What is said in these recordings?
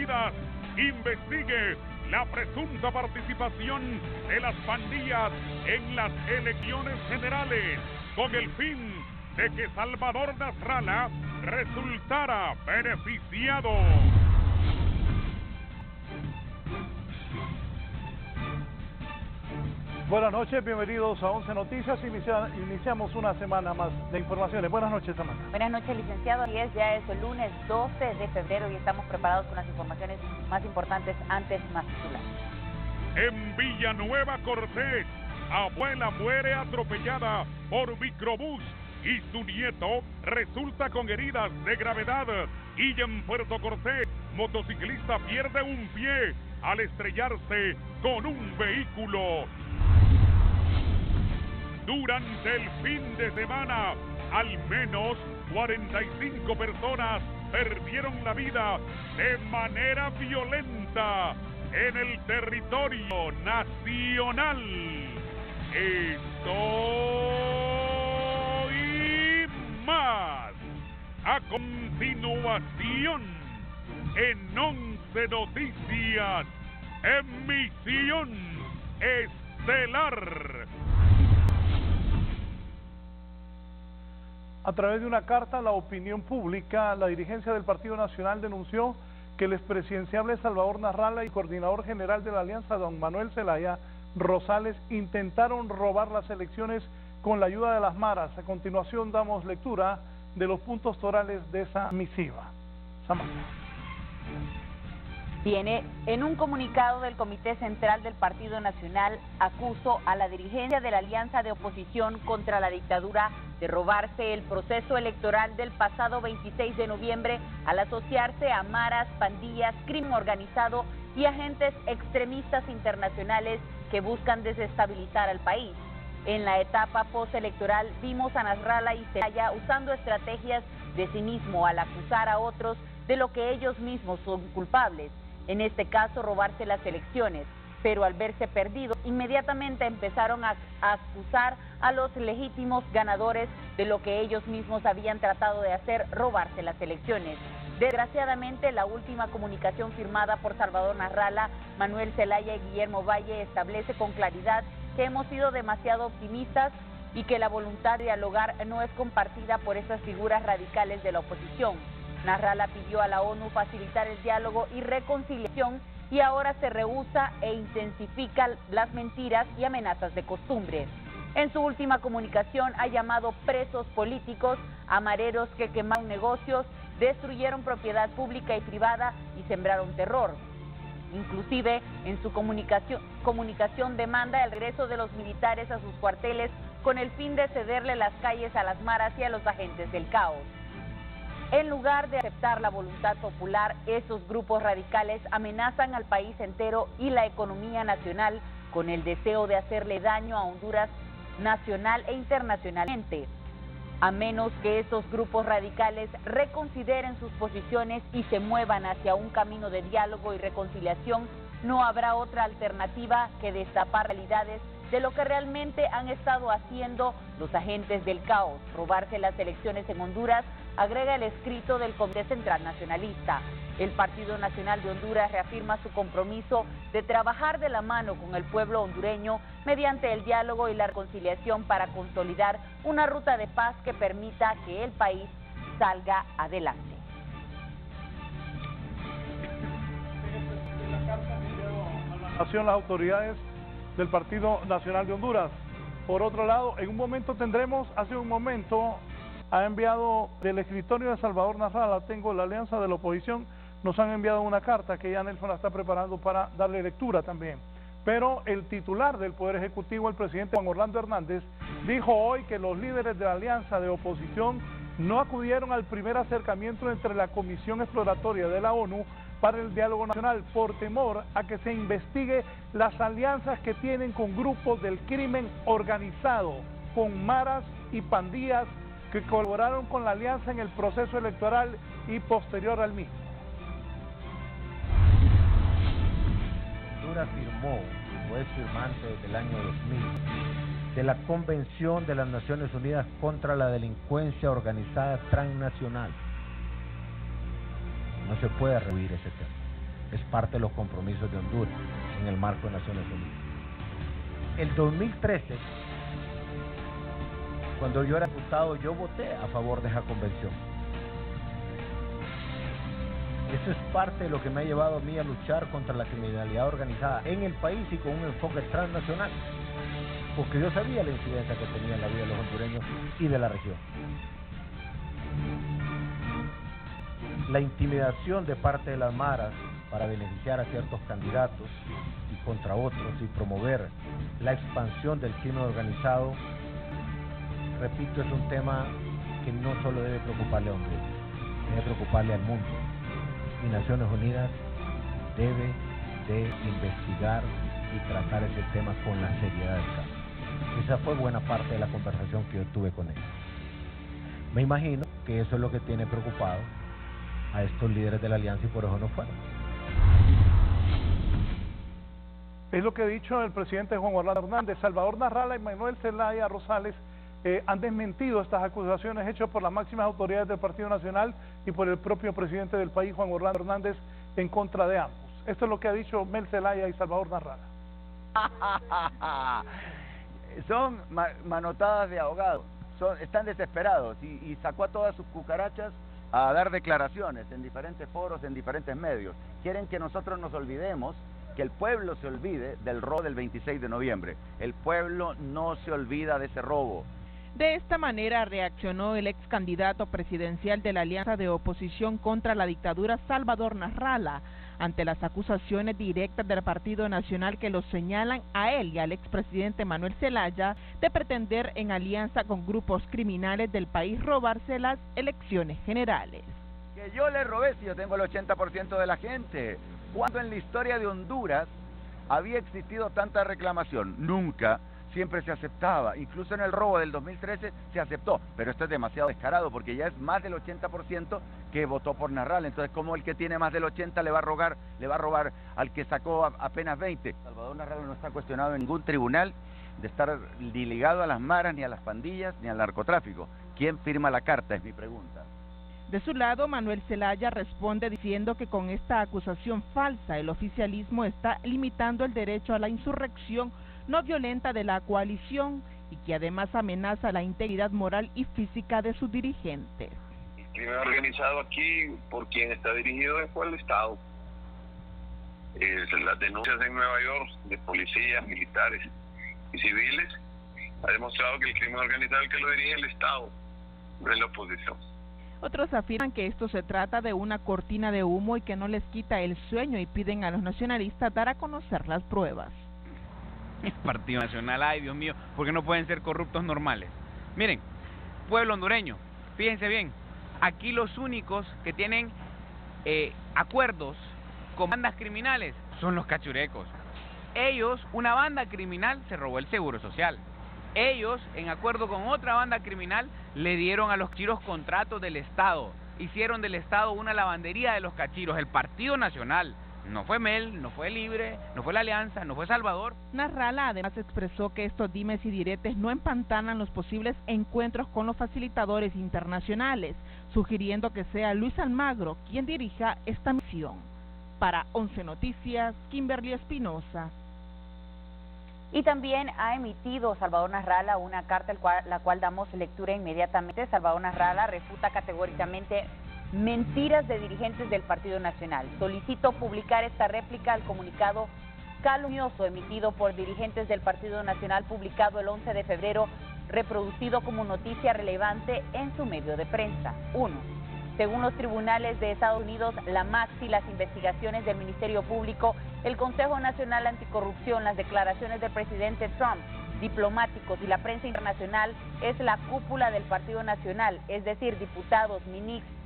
Unidas investigue la presunta participación de las pandillas en las elecciones generales con el fin de que Salvador Nasralla resultara beneficiado. Buenas noches, bienvenidos a 11 Noticias. Iniciamos una semana más de informaciones. Buenas noches, Samantha. Buenas noches, licenciado. Ya es el lunes 12 de febrero y estamos preparados con las informaciones más importantes antes más titulares. En Villanueva Cortés, abuela muere atropellada por microbús y su nieto resulta con heridas de gravedad. Y en Puerto Cortés, motociclista pierde un pie al estrellarse con un vehículo. Durante el fin de semana, al menos 45 personas perdieron la vida de manera violenta en el territorio nacional. Esto y más a continuación en 11 Noticias, emisión estelar. A través de una carta a la opinión pública, la dirigencia del Partido Nacional denunció que el expresidenciable Salvador Nasralla y coordinador general de la Alianza, don Manuel Zelaya Rosales, intentaron robar las elecciones con la ayuda de las maras. A continuación damos lectura de los puntos torales de esa misiva. Samantha. Viene en un comunicado del Comité Central del Partido Nacional, acusó a la dirigencia de la Alianza de Oposición contra la Dictadura de robarse el proceso electoral del pasado 26 de noviembre al asociarse a maras, pandillas, crimen organizado y agentes extremistas internacionales que buscan desestabilizar al país. En la etapa postelectoral vimos a Nasralla y Zelaya usando estrategias de cinismo al acusar a otros de lo que ellos mismos son culpables. En este caso, robarse las elecciones, pero al verse perdidos, inmediatamente empezaron a acusar a los legítimos ganadores de lo que ellos mismos habían tratado de hacer, robarse las elecciones. Desgraciadamente, la última comunicación firmada por Salvador Nasralla, Manuel Zelaya y Guillermo Valle establece con claridad que hemos sido demasiado optimistas y que la voluntad de dialogar no es compartida por esas figuras radicales de la oposición. Nasralla pidió a la ONU facilitar el diálogo y reconciliación y ahora se rehúsa e intensifica las mentiras y amenazas de costumbre. En su última comunicación ha llamado presos políticos a mareros que quemaron negocios, destruyeron propiedad pública y privada y sembraron terror. Inclusive en su comunicación demanda el regreso de los militares a sus cuarteles con el fin de cederle las calles a las maras y a los agentes del caos. En lugar de aceptar la voluntad popular, esos grupos radicales amenazan al país entero y la economía nacional con el deseo de hacerle daño a Honduras nacional e internacionalmente. A menos que esos grupos radicales reconsideren sus posiciones y se muevan hacia un camino de diálogo y reconciliación, no habrá otra alternativa que destapar realidades de lo que realmente han estado haciendo los agentes del caos, robarse las elecciones en Honduras, agrega el escrito del Comité Central Nacionalista. El Partido Nacional de Honduras reafirma su compromiso de trabajar de la mano con el pueblo hondureño mediante el diálogo y la reconciliación para consolidar una ruta de paz que permita que el país salga adelante. Las autoridades del Partido Nacional de Honduras. Por otro lado, en un momento tendremos, hace un momento, ha enviado del escritorio de Salvador Nasralla, tengo la Alianza de la Oposición, nos han enviado una carta que ya Nelson la está preparando para darle lectura también. Pero el titular del Poder Ejecutivo, el presidente Juan Orlando Hernández, dijo hoy que los líderes de la Alianza de Oposición no acudieron al primer acercamiento entre la Comisión Exploratoria de la ONU para el diálogo nacional por temor a que se investigue las alianzas que tienen con grupos del crimen organizado, con maras y pandillas que colaboraron con la alianza en el proceso electoral y posterior al mismo. Honduras firmó, o es firmante desde el año 2000, de la Convención de las Naciones Unidas contra la Delincuencia Organizada Transnacional. No se puede rehuir ese tema. parte de los compromisos de Honduras en el marco de Naciones Unidas. El 2013, cuando yo era diputado, yo voté a favor de esa convención. Eso es parte de lo que me ha llevado a mí a luchar contra la criminalidad organizada en el país y con un enfoque transnacional, porque yo sabía la incidencia que tenía en la vida de los hondureños y de la región. La intimidación de parte de las maras para beneficiar a ciertos candidatos y contra otros y promover la expansión del crimen organizado, repito, es un tema que no solo debe preocuparle a Honduras, debe preocuparle al mundo. Y Naciones Unidas debe de investigar y tratar ese tema con la seriedad del caso. Esa fue buena parte de la conversación que yo tuve con él. Me imagino que eso es lo que tiene preocupado a estos líderes de la alianza y por eso no fueron. Es lo que ha dicho el presidente Juan Orlando Hernández. Salvador Narrala y Manuel Zelaya Rosales han desmentido estas acusaciones hechas por las máximas autoridades del Partido Nacional y por el propio presidente del país, Juan Orlando Hernández, en contra de ambos. Esto es lo que ha dicho Mel Zelaya y Salvador Narrala. Son manotadas de ahogados, están desesperados y sacó a todas sus cucarachas a dar declaraciones en diferentes foros, en diferentes medios. Quieren que nosotros nos olvidemos, que el pueblo se olvide del robo del 26 de noviembre. El pueblo no se olvida de ese robo. De esta manera reaccionó el ex candidato presidencial de la Alianza de Oposición contra la Dictadura, Salvador Narrala, ante las acusaciones directas del Partido Nacional que lo señalan a él y al expresidente Manuel Zelaya de pretender, en alianza con grupos criminales del país, robarse las elecciones generales. Que yo le robé si yo tengo el 80% de la gente. ¿Cuándo en la historia de Honduras había existido tanta reclamación? Nunca. Siempre se aceptaba, incluso en el robo del 2013 se aceptó, pero esto es demasiado descarado porque ya es más del 80% que votó por Narrala. Entonces, ¿cómo el que tiene más del 80 le va a robar al que sacó apenas 20? Salvador Narrala no está cuestionado en ningún tribunal de estar ni ligado a las maras, ni a las pandillas, ni al narcotráfico. ¿Quién firma la carta? Es mi pregunta. De su lado, Manuel Zelaya responde diciendo que con esta acusación falsa el oficialismo está limitando el derecho a la insurrección no violenta de la coalición y que además amenaza la integridad moral y física de sus dirigentes. El crimen organizado aquí, por quien está dirigido, es por el Estado. Las denuncias en Nueva York de policías, militares y civiles ha demostrado que el crimen organizado es el que lo dirige el Estado, no es la oposición. Otros afirman que esto se trata de una cortina de humo y que no les quita el sueño y piden a los nacionalistas dar a conocer las pruebas. El Partido Nacional, ay Dios mío, ¿por qué no pueden ser corruptos normales? Miren, pueblo hondureño, fíjense bien, aquí los únicos que tienen acuerdos con bandas criminales son los cachurecos. Ellos, una banda criminal, se robó el seguro social. Ellos, en acuerdo con otra banda criminal, le dieron a los cachiros contratos del Estado. Hicieron del Estado una lavandería de los cachiros. El Partido Nacional. No fue Mel, no fue Libre, no fue la Alianza, no fue Salvador. Narrala además expresó que estos dimes y diretes no empantanan los posibles encuentros con los facilitadores internacionales, sugiriendo que sea Luis Almagro quien dirija esta misión. Para 11 Noticias, Kimberly Espinosa. Y también ha emitido Salvador Narrala una carta, la cual damos lectura inmediatamente. Salvador Narrala refuta categóricamente mentiras de dirigentes del Partido Nacional. Solicito publicar esta réplica al comunicado calumnioso emitido por dirigentes del Partido Nacional, publicado el 11 de febrero, reproducido como noticia relevante en su medio de prensa. 1. Según los tribunales de Estados Unidos, la MAXI y las investigaciones del Ministerio Público, el Consejo Nacional Anticorrupción, las declaraciones del presidente Trump, diplomáticos y la prensa internacional es la cúpula del Partido Nacional, es decir, diputados,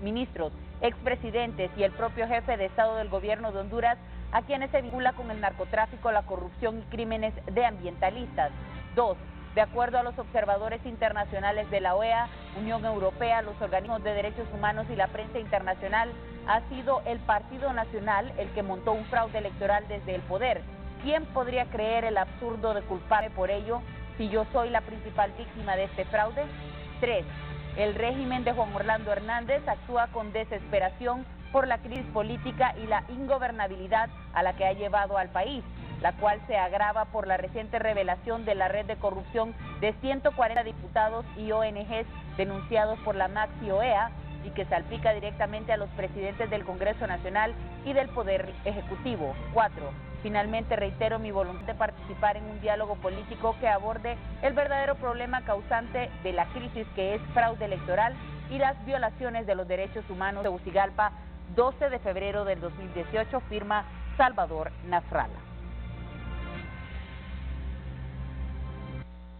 ministros, expresidentes y el propio jefe de Estado del gobierno de Honduras, a quienes se vincula con el narcotráfico, la corrupción y crímenes de ambientalistas. 2. De acuerdo a los observadores internacionales de la OEA, Unión Europea, los organismos de derechos humanos y la prensa internacional, ha sido el Partido Nacional el que montó un fraude electoral desde el poder. ¿Quién podría creer el absurdo de culparme por ello si yo soy la principal víctima de este fraude? 3. El régimen de Juan Orlando Hernández actúa con desesperación por la crisis política y la ingobernabilidad a la que ha llevado al país, la cual se agrava por la reciente revelación de la red de corrupción de 140 diputados y ONGs denunciados por la Maxi OEA y que salpica directamente a los presidentes del Congreso Nacional y del Poder Ejecutivo. 4. Finalmente reitero mi voluntad de participar en un diálogo político que aborde el verdadero problema causante de la crisis, que es fraude electoral y las violaciones de los derechos humanos. Tegucigalpa, 12 de febrero del 2018, firma Salvador Nasralla.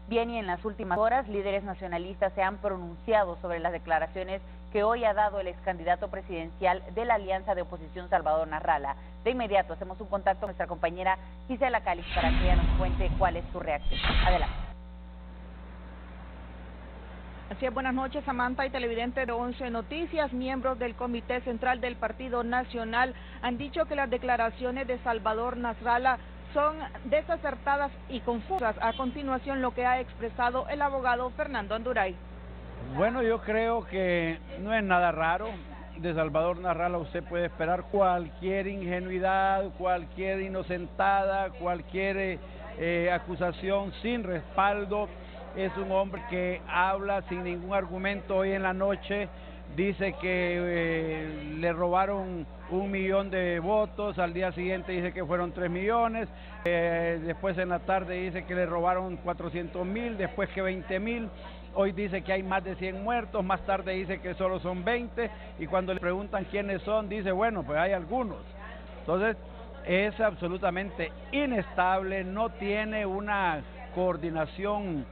Bien, y en las últimas horas, líderes nacionalistas se han pronunciado sobre las declaraciones que hoy ha dado el ex candidato presidencial de la Alianza de Oposición, Salvador Nasralla. De inmediato hacemos un contacto con nuestra compañera Gisela Calix para que ella nos cuente cuál es su reacción. Adelante. Así es, buenas noches, Samantha y televidentes de 11 Noticias. Miembros del Comité Central del Partido Nacional han dicho que las declaraciones de Salvador Nasralla son desacertadas y confusas. A continuación, lo que ha expresado el abogado Fernando Anduray. Bueno, yo creo que no es nada raro. De Salvador Nasralla usted puede esperar cualquier ingenuidad, cualquier inocentada, cualquier acusación sin respaldo. Es un hombre que habla sin ningún argumento. Hoy en la noche dice que le robaron 1 millón de votos, al día siguiente dice que fueron 3 millones, después en la tarde dice que le robaron 400.000, después que 20.000, hoy dice que hay más de 100 muertos, más tarde dice que solo son 20, y cuando le preguntan quiénes son, dice, bueno, pues hay algunos. Entonces, es absolutamente inestable, no tiene una coordinación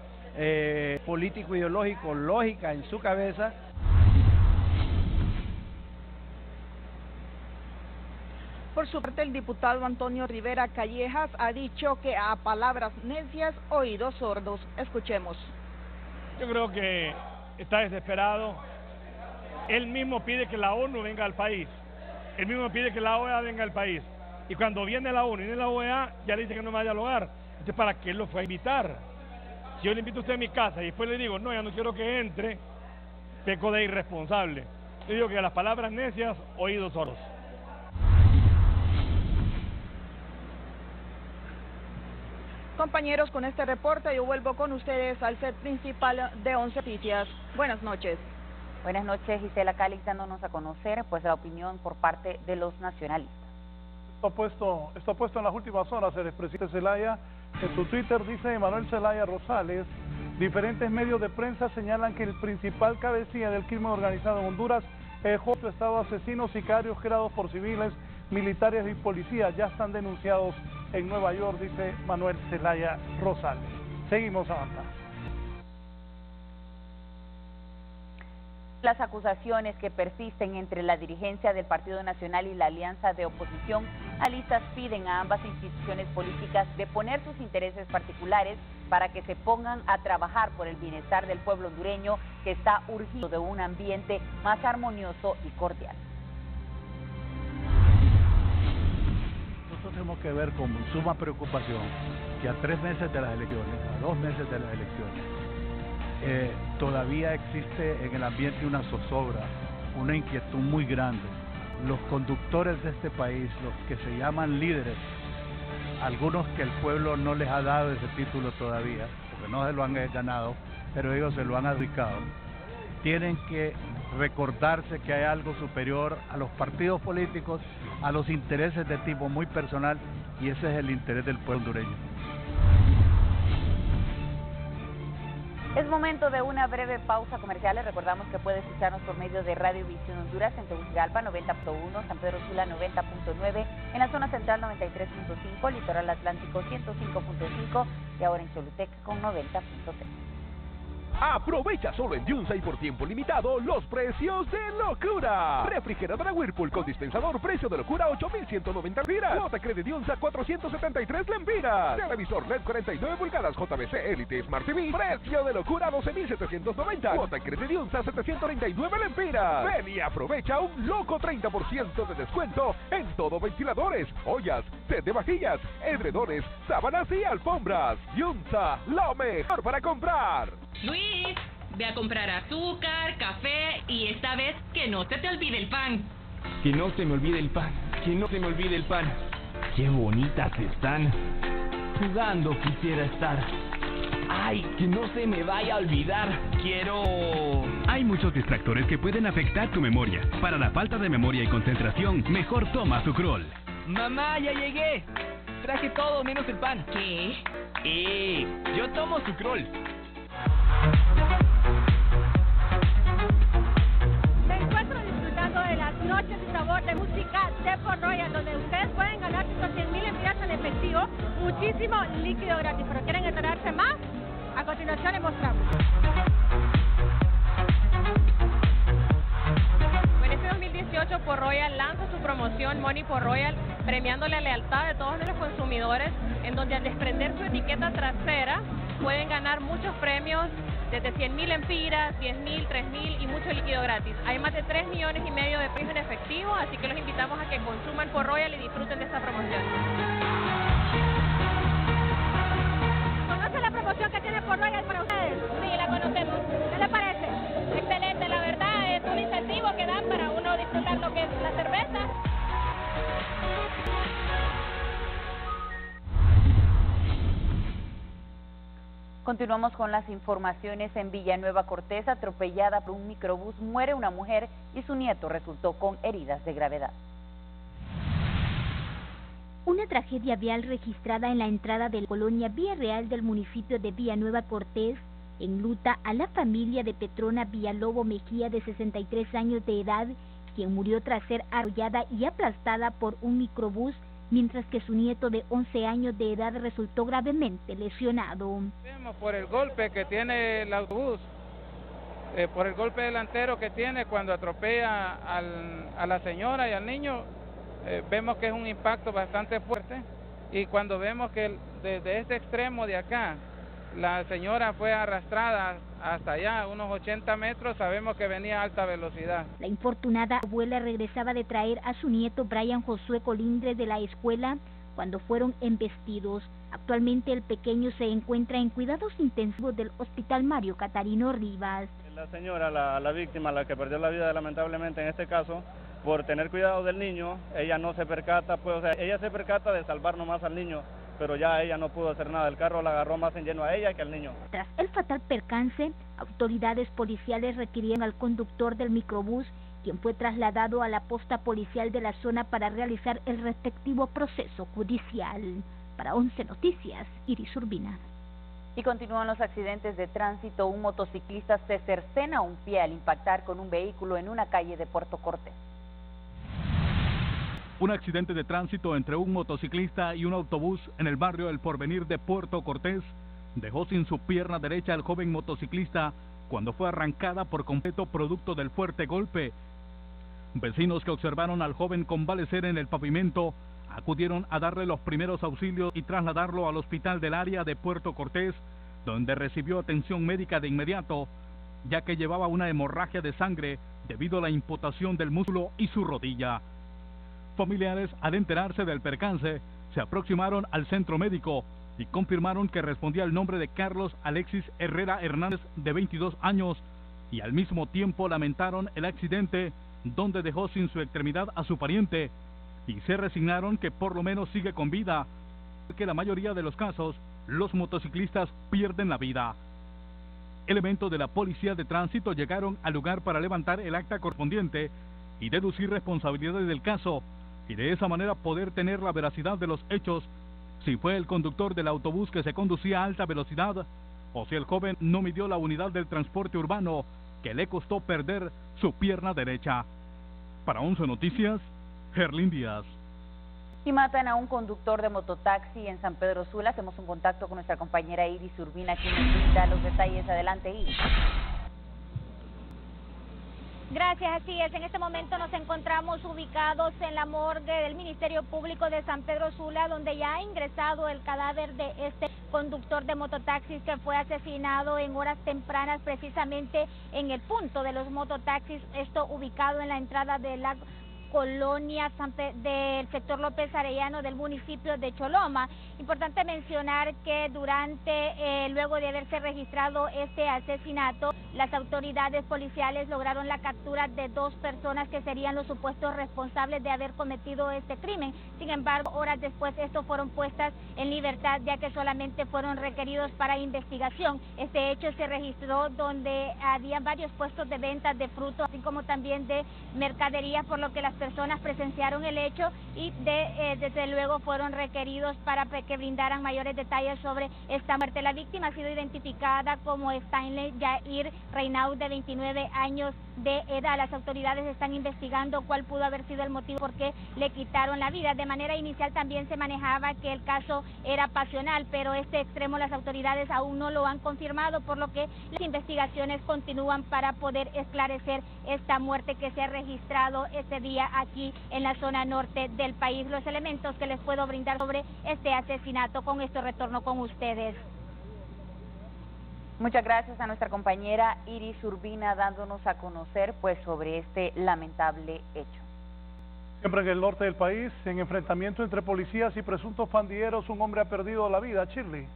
político-ideológico lógica en su cabeza. Por su parte, el diputado Antonio Rivera Callejas ha dicho que a palabras necias, oídos sordos. Escuchemos. Yo creo que está desesperado. Él mismo pide que la ONU venga al país. Él mismo pide que la OEA venga al país. Y cuando viene la ONU y viene la OEA, ya le dice que no me vaya a dialogar. Entonces, ¿para qué lo fue a invitar? Si yo le invito a usted a mi casa y después le digo, no, ya no quiero que entre, peco de irresponsable. Yo digo que a las palabras necias, oídos sordos. Compañeros, con este reporte yo vuelvo con ustedes al set principal de 11 Noticias. Buenas noches. Buenas noches, Gisela Calix, dándonos a conocer pues la opinión por parte de los nacionalistas. Esto puesto en las últimas horas el expresidente Zelaya. En su Twitter dice Emanuel Zelaya Rosales, diferentes medios de prensa señalan que el principal cabecilla del crimen organizado en Honduras es otro estado asesinos, sicarios creados por civiles, militares y policías, ya están denunciados en Nueva York, dice Manuel Zelaya Rosales. Seguimos avanzando. Las acusaciones que persisten entre la dirigencia del Partido Nacional y la Alianza de Oposición, alistas piden a ambas instituciones políticas deponer sus intereses particulares para que se pongan a trabajar por el bienestar del pueblo hondureño, que está urgido de un ambiente más armonioso y cordial. Nosotros tenemos que ver con suma preocupación que a 3 meses de las elecciones, a 2 meses de las elecciones, todavía existe en el ambiente una zozobra, una inquietud muy grande. Los conductores de este país, los que se llaman líderes, algunos que el pueblo no les ha dado ese título todavía, porque no se lo han ganado, pero ellos se lo han adjudicado, tienen que recordarse que hay algo superior a los partidos políticos, a los intereses de tipo muy personal, y ese es el interés del pueblo hondureño. Es momento de una breve pausa comercial. Les recordamos que puede escucharnos por medio de Radio Visión Honduras en Tegucigalpa 90.1, San Pedro Sula 90.9, en la zona central 93.5, Litoral Atlántico 105.5 y ahora en Choluteca con 90.3. Aprovecha solo en Yunza y por tiempo limitado los precios de locura. Refrigeradora Whirlpool con dispensador, precio de locura 8.190 lempiras. Cuota crédito Yunza 473 lempiras. Televisor LED 49 pulgadas JBC Elite Smart TV, precio de locura 12.790. Cuota crédito Yunza 739 lempiras. Ven y aprovecha un loco 30% de descuento en todo: ventiladores, ollas, set de vajillas, edredones, sábanas y alfombras. Yunza, lo mejor para comprar. Luis, ve a comprar azúcar, café y esta vez que no se te olvide el pan. Que no se me olvide el pan, que no se me olvide el pan. Qué bonitas están. Jugando quisiera estar. ¡Ay, que no se me vaya a olvidar! ¡Quiero! Hay muchos distractores que pueden afectar tu memoria. Para la falta de memoria y concentración, mejor toma Sucrol. ¡Mamá, ya llegué! Traje todo menos el pan. ¿Qué? Yo tomo Sucrol. Me encuentro disfrutando de las noches de sabor de música de Port Royal, donde ustedes pueden ganar hasta 100,000 lempiras en efectivo, muchísimo líquido gratis. ¿Pero quieren enterarse más? A continuación les mostramos. En este 2018 Port Royal lanza su promoción Money Port Royal, premiando la lealtad de todos nuestros consumidores, en donde al desprender su etiqueta trasera pueden ganar muchos premios desde 100,000 lempiras, 10,000, 3,000 y mucho líquido gratis. Hay más de 3,5 millones de premios en efectivo, así que los invitamos a que consuman Port Royal y disfruten de esta promoción. ¿Conoce la promoción que tiene Port Royal para ustedes? Sí, la conocemos. ¿Qué les parece? Excelente, la verdad es un incentivo que dan para uno disfrutar lo que es la cerveza. Continuamos con las informaciones. En Villanueva Cortés, atropellada por un microbús, muere una mujer y su nieto resultó con heridas de gravedad. Una tragedia vial registrada en la entrada de la colonia Vía Real del municipio de Villanueva Cortés enluta a la familia de Petrona Villalobos Mejía, de 63 años de edad, quien murió tras ser arrollada y aplastada por un microbús, mientras que su nieto de 11 años de edad resultó gravemente lesionado. Vemos por el golpe que tiene el autobús, por el golpe delantero que tiene cuando atropella a la señora y al niño, vemos que es un impacto bastante fuerte, y cuando vemos que desde este extremo de acá la señora fue arrastrada hasta allá, unos 80 metros, sabemos que venía a alta velocidad. La infortunada abuela regresaba de traer a su nieto Brian Josué Colindres de la escuela cuando fueron embestidos. Actualmente el pequeño se encuentra en cuidados intensivos del Hospital Mario Catarino Rivas. La señora, la víctima, la que perdió la vida lamentablemente en este caso, por tener cuidado del niño, ella no se percata, pues, o sea, ella se percata de salvar nomás al niño, pero ya ella no pudo hacer nada. El carro la agarró más en lleno a ella que al niño. Tras el fatal percance, autoridades policiales requirieron al conductor del microbús, quien fue trasladado a la posta policial de la zona para realizar el respectivo proceso judicial. Para 11 Noticias, Iris Urbina. Y continúan los accidentes de tránsito. Un motociclista se cercena un pie al impactar con un vehículo en una calle de Puerto Cortés. Un accidente de tránsito entre un motociclista y un autobús en el barrio El Porvenir de Puerto Cortés dejó sin su pierna derecha al joven motociclista cuando fue arrancada por completo producto del fuerte golpe. Vecinos que observaron al joven convalecer en el pavimento acudieron a darle los primeros auxilios y trasladarlo al hospital del área de Puerto Cortés, donde recibió atención médica de inmediato, ya que llevaba una hemorragia de sangre debido a la imputación del músculo y su rodilla. Familiares, al enterarse del percance, se aproximaron al centro médico y confirmaron que respondía al nombre de Carlos Alexis Herrera Hernández, de 22 años, y al mismo tiempo lamentaron el accidente donde dejó sin su extremidad a su pariente, y se resignaron que por lo menos sigue con vida, porque la mayoría de los casos los motociclistas pierden la vida. Elementos de la policía de tránsito llegaron al lugar para levantar el acta correspondiente y deducir responsabilidades del caso, y de esa manera poder tener la veracidad de los hechos, si fue el conductor del autobús que se conducía a alta velocidad, o si el joven no midió la unidad del transporte urbano que le costó perder su pierna derecha. Para 11 Noticias, Gerlin Díaz. Y matan a un conductor de mototaxi en San Pedro Sula. Hacemos un contacto con nuestra compañera Iris Urbina, quien nos brinda los detalles. Adelante, Iris. Gracias, así es. En este momento nos encontramos ubicados en la morgue del Ministerio Público de San Pedro Sula, donde ya ha ingresado el cadáver de este conductor de mototaxis que fue asesinado en horas tempranas, precisamente en el punto de los mototaxis, esto ubicado en la entrada de la colonia del sector López Arellano del municipio de Choloma. Importante mencionar que luego de haberse registrado este asesinato, Las autoridades policiales lograron la captura de 2 personas que serían los supuestos responsables de haber cometido este crimen. Sin embargo, horas después estos fueron puestas en libertad, ya que solamente fueron requeridos para investigación. Este hecho se registró donde había varios puestos de venta de frutos, así como también de mercadería, por lo que las personas presenciaron el hecho y desde luego fueron requeridos para que brindaran mayores detalles sobre esta muerte. La víctima ha sido identificada como Stanley Jair Reinaud, de 29 años de edad. Las autoridades están investigando cuál pudo haber sido el motivo por qué le quitaron la vida. De manera inicial también se manejaba que el caso era pasional, pero este extremo las autoridades aún no lo han confirmado, por lo que las investigaciones continúan para poder esclarecer esta muerte que se ha registrado este día aquí en la zona norte del país. Los elementos que les puedo brindar sobre este asesinato. Con esto retorno con ustedes. Muchas gracias a nuestra compañera Iris Urbina dándonos a conocer pues sobre este lamentable hecho. Siempre en el norte del país, en enfrentamiento entre policías y presuntos pandilleros, un hombre ha perdido la vida. Shirley.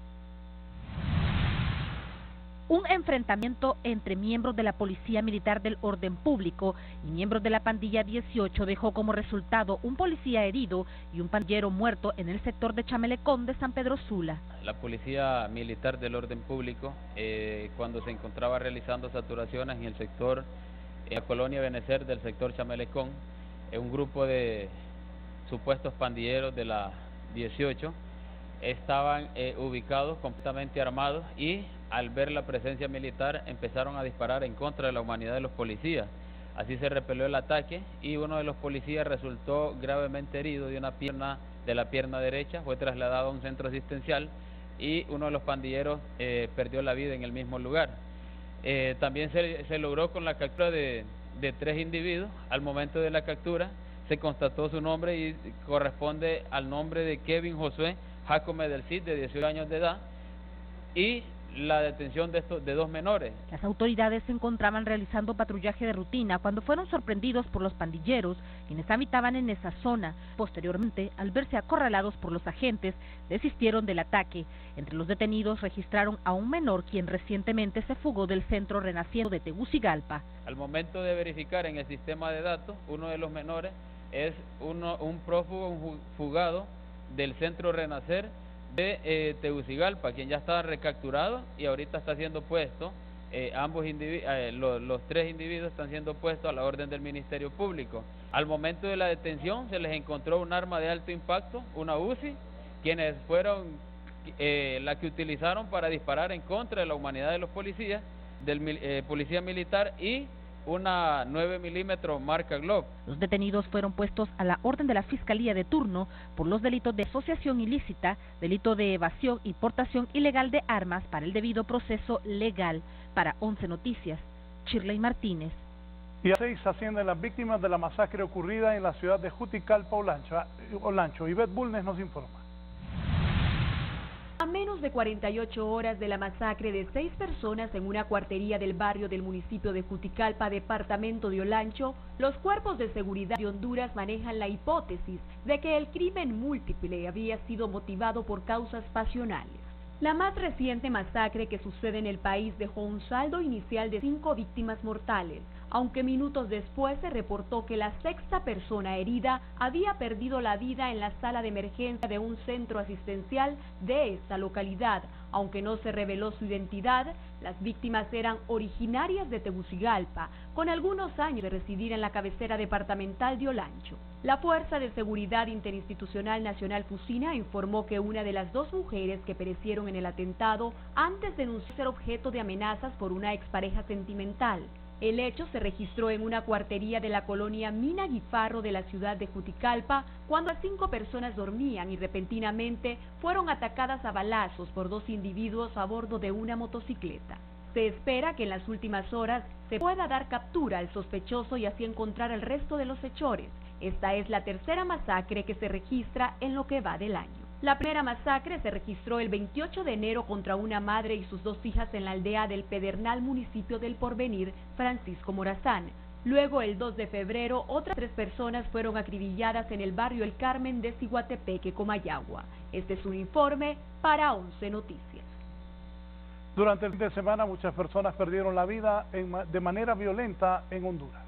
Un enfrentamiento entre miembros de la Policía Militar del Orden Público y miembros de la pandilla 18 dejó como resultado un policía herido y un pandillero muerto en el sector de Chamelecón de San Pedro Sula. La Policía Militar del Orden Público, cuando se encontraba realizando saturaciones en el sector, en la colonia Benecer del sector Chamelecón, un grupo de supuestos pandilleros de la 18 estaban ubicados completamente armados y al ver la presencia militar empezaron a disparar en contra de la humanidad de los policías. Así se repelió el ataque y uno de los policías resultó gravemente herido de la pierna derecha, fue trasladado a un centro asistencial y uno de los pandilleros perdió la vida en el mismo lugar. También se logró con la captura de 3 individuos. Al momento de la captura se constató su nombre y corresponde al nombre de Kevin Josué Jacome del Cid, de 18 años de edad, y la detención de 2 menores. Las autoridades se encontraban realizando patrullaje de rutina cuando fueron sorprendidos por los pandilleros, quienes habitaban en esa zona. Posteriormente, al verse acorralados por los agentes, desistieron del ataque. Entre los detenidos registraron a un menor quien recientemente se fugó del Centro Renaciendo de Tegucigalpa. Al momento de verificar en el sistema de datos, uno de los menores es un prófugo, un fugado del Centro Renacer de Tegucigalpa, quien ya estaba recapturado y ahorita está siendo puesto, los 3 individuos están siendo puestos a la orden del Ministerio Público. Al momento de la detención se les encontró un arma de alto impacto, una UCI, quienes fueron la que utilizaron para disparar en contra de la humanidad de los policías, del policía militar, y una 9 milímetros marca Glock. Los detenidos fueron puestos a la orden de la Fiscalía de turno por los delitos de asociación ilícita, delito de evasión y portación ilegal de armas para el debido proceso legal. Para 11 Noticias, Shirley Martínez. Y a 6 ascienden las víctimas de la masacre ocurrida en la ciudad de Juticalpa, Olancho. Ivette Bulnes nos informa. A menos de 48 horas de la masacre de 6 personas en una cuartería del barrio del municipio de Juticalpa, departamento de Olancho, los cuerpos de seguridad de Honduras manejan la hipótesis de que el crimen múltiple había sido motivado por causas pasionales. La más reciente masacre que sucede en el país dejó un saldo inicial de 5 víctimas mortales, aunque minutos después se reportó que la 6ª persona herida había perdido la vida en la sala de emergencia de un centro asistencial de esta localidad. Aunque no se reveló su identidad, las víctimas eran originarias de Tegucigalpa, con algunos años de residir en la cabecera departamental de Olancho. La Fuerza de Seguridad Interinstitucional Nacional Fusina informó que una de las 2 mujeres que perecieron en el atentado antes denunció ser objeto de amenazas por una expareja sentimental. El hecho se registró en una cuartería de la colonia Mina Guifarro de la ciudad de Juticalpa, cuando las 5 personas dormían y repentinamente fueron atacadas a balazos por 2 individuos a bordo de una motocicleta. Se espera que en las últimas horas se pueda dar captura al sospechoso y así encontrar al resto de los hechores. Esta es la 3ª masacre que se registra en lo que va del año. La primera masacre se registró el 28 de enero contra una madre y sus 2 hijas en la aldea del Pedernal, municipio del Porvenir, Francisco Morazán. Luego, el 2 de febrero, otras 3 personas fueron acribilladas en el barrio El Carmen de Ciguatepeque, Comayagua. Este es un informe para 11 Noticias. Durante el fin de semana muchas personas perdieron la vida de manera violenta en Honduras.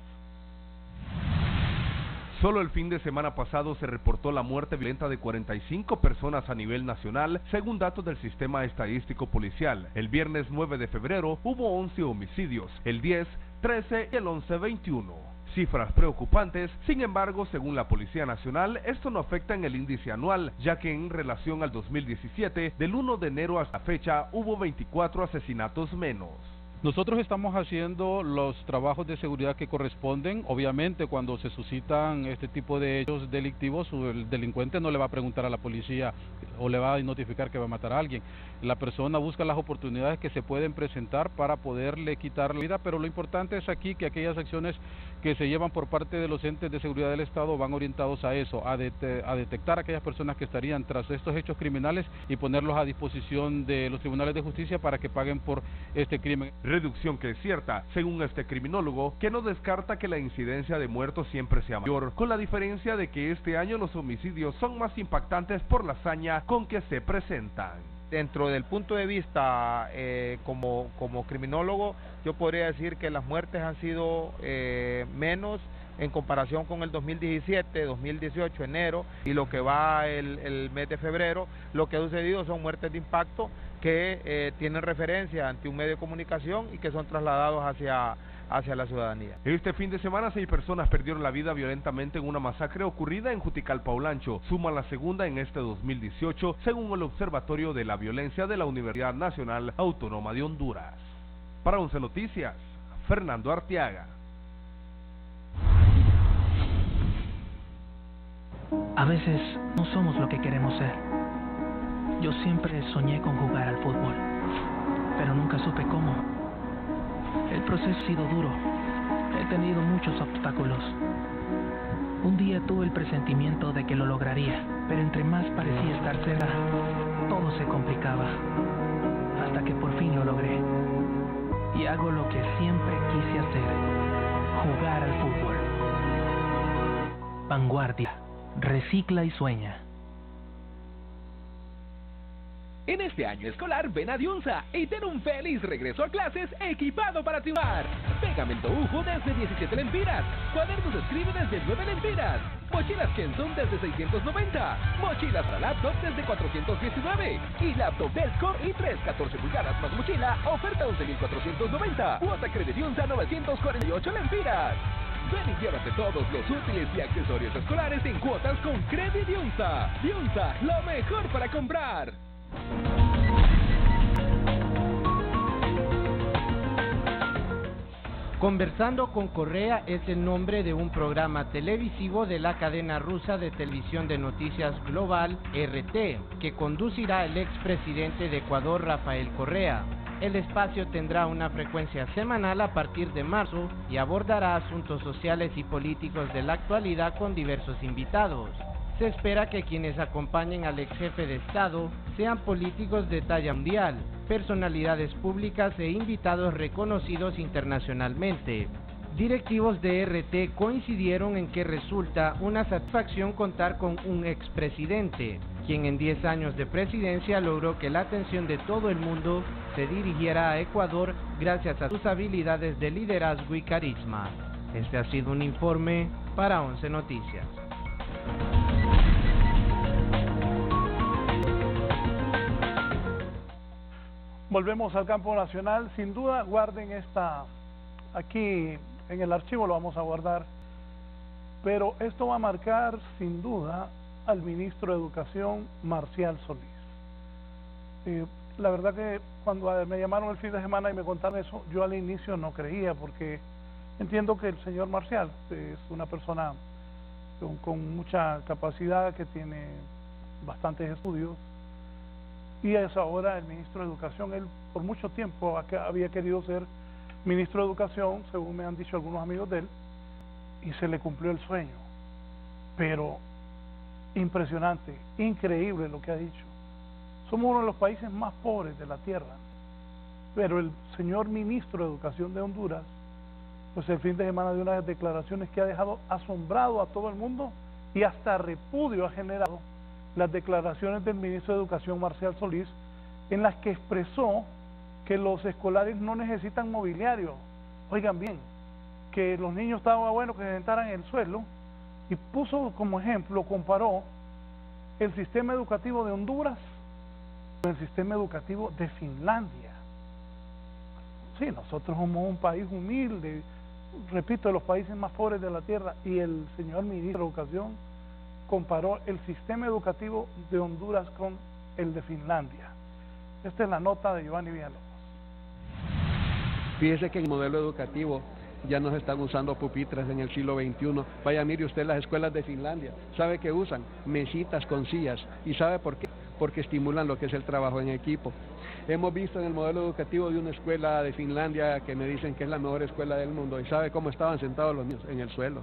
Solo el fin de semana pasado se reportó la muerte violenta de 45 personas a nivel nacional, según datos del Sistema Estadístico Policial. El viernes 9 de febrero hubo 11 homicidios, el 10, 13 y el 11, 21. Cifras preocupantes, sin embargo, según la Policía Nacional, esto no afecta en el índice anual, ya que en relación al 2017, del 1 de enero hasta la fecha, hubo 24 asesinatos menos. Nosotros estamos haciendo los trabajos de seguridad que corresponden. Obviamente, cuando se suscitan este tipo de hechos delictivos, el delincuente no le va a preguntar a la policía o le va a notificar que va a matar a alguien. La persona busca las oportunidades que se pueden presentar para poderle quitar la vida, pero lo importante es aquí que aquellas acciones que se llevan por parte de los entes de seguridad del Estado van orientados a eso, a detectar a aquellas personas que estarían tras estos hechos criminales y ponerlos a disposición de los tribunales de justicia para que paguen por este crimen. Reducción que es cierta, según este criminólogo, que no descarta que la incidencia de muertos siempre sea mayor, con la diferencia de que este año los homicidios son más impactantes por la hazaña con que se presentan. Dentro del punto de vista como criminólogo, yo podría decir que las muertes han sido menos en comparación con el 2017, 2018, enero y lo que va el mes de febrero. Lo que ha sucedido son muertes de impacto que tienen referencia ante un medio de comunicación y que son trasladados hacia la ciudadanía. Este fin de semana 6 personas perdieron la vida violentamente en una masacre ocurrida en Juticalpa, Olancho, suma la segunda en este 2018, según el Observatorio de la Violencia de la Universidad Nacional Autónoma de Honduras. Para 11 Noticias, Fernando Arteaga. A veces no somos lo que queremos ser. Yo siempre soñé con jugar al fútbol, pero nunca supe cómo. El proceso ha sido duro. He tenido muchos obstáculos. Un día tuve el presentimiento de que lo lograría, pero entre más parecía estar cerca, todo se complicaba. Hasta que por fin lo logré. Y hago lo que siempre quise hacer: jugar al fútbol. Vanguardia. Recicla y sueña. En este año escolar, ven a Diunsa y ten un feliz regreso a clases equipado para triunfar. Pegamento UFO desde 17 lempiras. Cuadernos Escribe desde 9 lempiras. Mochilas Kenson desde 690. Mochilas para laptop desde 419. Y laptop Dellscore i3 14 pulgadas más mochila, oferta 11.490. Cuota Credidiunsa 948 lempiras. Ven y llévate todos los útiles y accesorios escolares en cuotas con Credidiunsa. Diunsa, lo mejor para comprar. Conversando con Correa es el nombre de un programa televisivo de la cadena rusa de televisión de noticias global RT, que conducirá el expresidente de Ecuador, Rafael Correa. El espacio tendrá una frecuencia semanal a partir de marzo y abordará asuntos sociales y políticos de la actualidad con diversos invitados. Se espera que quienes acompañen al ex jefe de Estado sean políticos de talla mundial, personalidades públicas e invitados reconocidos internacionalmente. Directivos de RT coincidieron en que resulta una satisfacción contar con un expresidente, quien en 10 años de presidencia logró que la atención de todo el mundo se dirigiera a Ecuador gracias a sus habilidades de liderazgo y carisma. Este ha sido un informe para 11 Noticias. Volvemos al campo nacional. Sin duda, guarden esta aquí en el archivo, lo vamos a guardar, pero esto va a marcar sin duda al ministro de Educación, Marcial Solís. La verdad que cuando me llamaron el fin de semana y me contaron eso, yo al inicio no creía, porque entiendo que el señor Marcial es una persona con mucha capacidad, que tiene bastantes estudios, y es ahora el ministro de Educación. Él por mucho tiempo había querido ser ministro de Educación, según me han dicho algunos amigos de él, y se le cumplió el sueño. Pero impresionante, increíble lo que ha dicho. Somos uno de los países más pobres de la tierra, pero el señor ministro de Educación de Honduras, pues el fin de semana dio unas declaraciones que ha dejado asombrado a todo el mundo, y hasta repudio ha generado las declaraciones del ministro de Educación, Marcial Solís, en las que expresó que los escolares no necesitan mobiliario. Oigan bien, que los niños estaban buenos que se sentaran en el suelo, y puso como ejemplo, comparó el sistema educativo de Honduras con el sistema educativo de Finlandia. Sí, nosotros somos un país humilde, repito, de los países más pobres de la tierra, y el señor ministro de Educación comparó el sistema educativo de Honduras con el de Finlandia. Esta es la nota de Giovanni Villalobos. Fíjese que en el modelo educativo ya no se están usando pupitres en el siglo XXI. Vaya, mire usted las escuelas de Finlandia. ¿Sabe qué usan? Mesitas con sillas. ¿Y sabe por qué? Porque estimulan lo que es el trabajo en equipo. Hemos visto en el modelo educativo de una escuela de Finlandia que me dicen que es la mejor escuela del mundo. ¿Y sabe cómo estaban sentados los niños? En el suelo.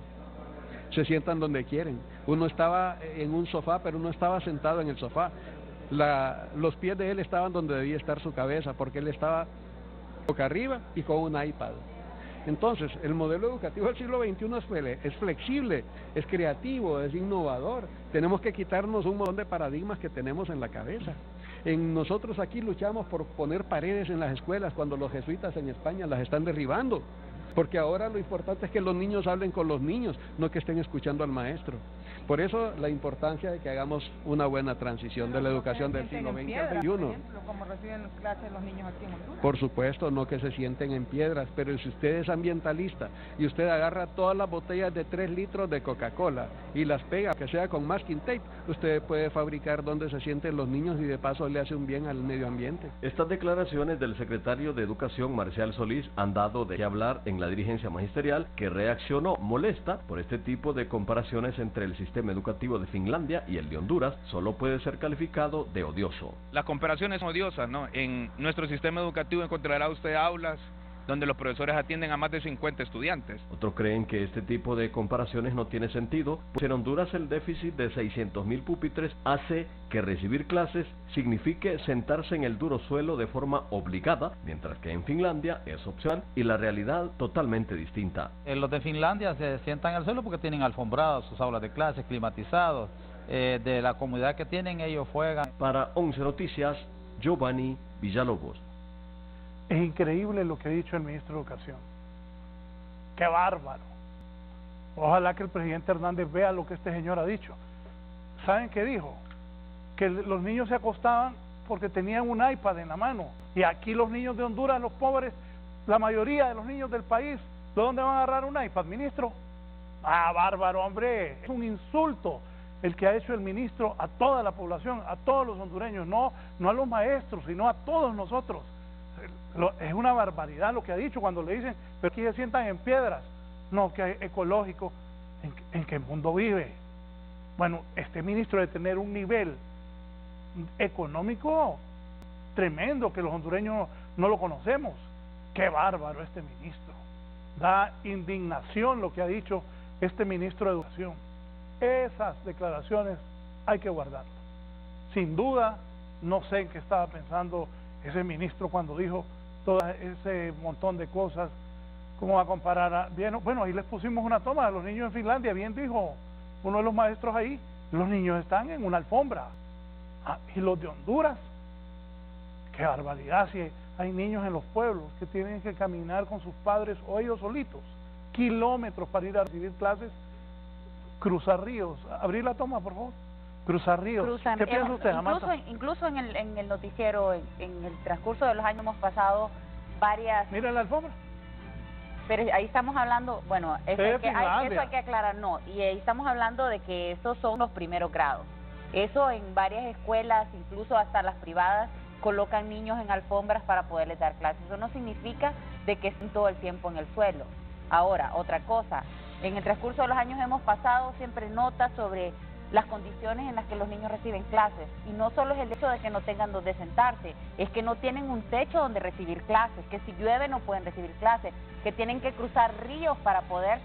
Se sientan donde quieren. Uno estaba en un sofá, pero uno estaba sentado en el sofá. Los pies de él estaban donde debía estar su cabeza, porque él estaba boca arriba y con un iPad. Entonces, el modelo educativo del siglo XXI es flexible, es creativo, es innovador. Tenemos que quitarnos un montón de paradigmas que tenemos en la cabeza. Nosotros aquí luchamos por poner paredes en las escuelas cuando los jesuitas en España las están derribando. Porque ahora lo importante es que los niños hablen con los niños, no que estén escuchando al maestro. Por eso la importancia de que hagamos una buena transición de la educación del siglo XX al XXI. Por ejemplo, como reciben clases los niños aquí en Honduras. Por supuesto, no que se sienten en piedras, pero si usted es ambientalista y usted agarra todas las botellas de 3 litros de Coca-Cola y las pega, que sea con masking tape, usted puede fabricar donde se sienten los niños y de paso le hace un bien al medio ambiente. Estas declaraciones del secretario de Educación, Marcial Solís, han dado de qué hablar en la dirigencia magisterial, que reaccionó molesta por este tipo de comparaciones entre el sistema educativo de Finlandia y el de Honduras. Solo puede ser calificado de odioso. La comparación es odiosa, ¿no? En nuestro sistema educativo encontrará usted aulas donde los profesores atienden a más de 50 estudiantes. Otros creen que este tipo de comparaciones no tiene sentido, pues en Honduras el déficit de 600.000 pupitres hace que recibir clases signifique sentarse en el duro suelo de forma obligada, mientras que en Finlandia es opcional y la realidad totalmente distinta. Los de Finlandia se sientan en el suelo porque tienen alfombrados sus aulas de clases, climatizados, de la comodidad que tienen ellos juegan. Para 11 Noticias, Giovanni Villalobos. Es increíble lo que ha dicho el ministro de Educación. ¡Qué bárbaro! Ojalá que el presidente Hernández vea lo que este señor ha dicho. ¿Saben qué dijo? Que los niños se acostaban porque tenían un iPad en la mano. Y aquí los niños de Honduras, los pobres, la mayoría de los niños del país, ¿de dónde van a agarrar un iPad, ministro? ¡Ah, bárbaro, hombre! Es un insulto el que ha hecho el ministro a toda la población, a todos los hondureños, no a los maestros, sino a todos nosotros. Es una barbaridad lo que ha dicho cuando le dicen, pero aquí se sientan en piedras. No, que es ecológico. ¿En qué mundo vive? Bueno, este ministro debe tener un nivel económico tremendo que los hondureños no lo conocemos. Qué bárbaro este ministro. Da indignación lo que ha dicho este ministro de Educación. Esas declaraciones hay que guardarlas. Sin duda, no sé en qué estaba pensando ese ministro cuando dijo todo ese montón de cosas. ¿Cómo va a comparar? Bueno, ahí les pusimos una toma de los niños en Finlandia. Bien dijo uno de los maestros ahí, los niños están en una alfombra. Y los de Honduras, qué barbaridad, si hay niños en los pueblos que tienen que caminar con sus padres o ellos solitos, kilómetros para ir a recibir clases, cruzar ríos. Abrir la toma, por favor. Cruzar ríos. ¿Qué piensa usted, Amanda? Incluso en el noticiero, en el transcurso de los años hemos pasado varias... Mira la alfombra. Pero ahí estamos hablando, bueno, eso hay que aclarar, no, y ahí estamos hablando de que esos son los primeros grados. Eso en varias escuelas, incluso hasta las privadas, colocan niños en alfombras para poderles dar clases. Eso no significa de que estén todo el tiempo en el suelo. Ahora, otra cosa, en el transcurso de los años hemos pasado siempre notas sobre las condiciones en las que los niños reciben clases, y no solo es el hecho de que no tengan donde sentarse, es que no tienen un techo donde recibir clases, que si llueve no pueden recibir clases, que tienen que cruzar ríos para poder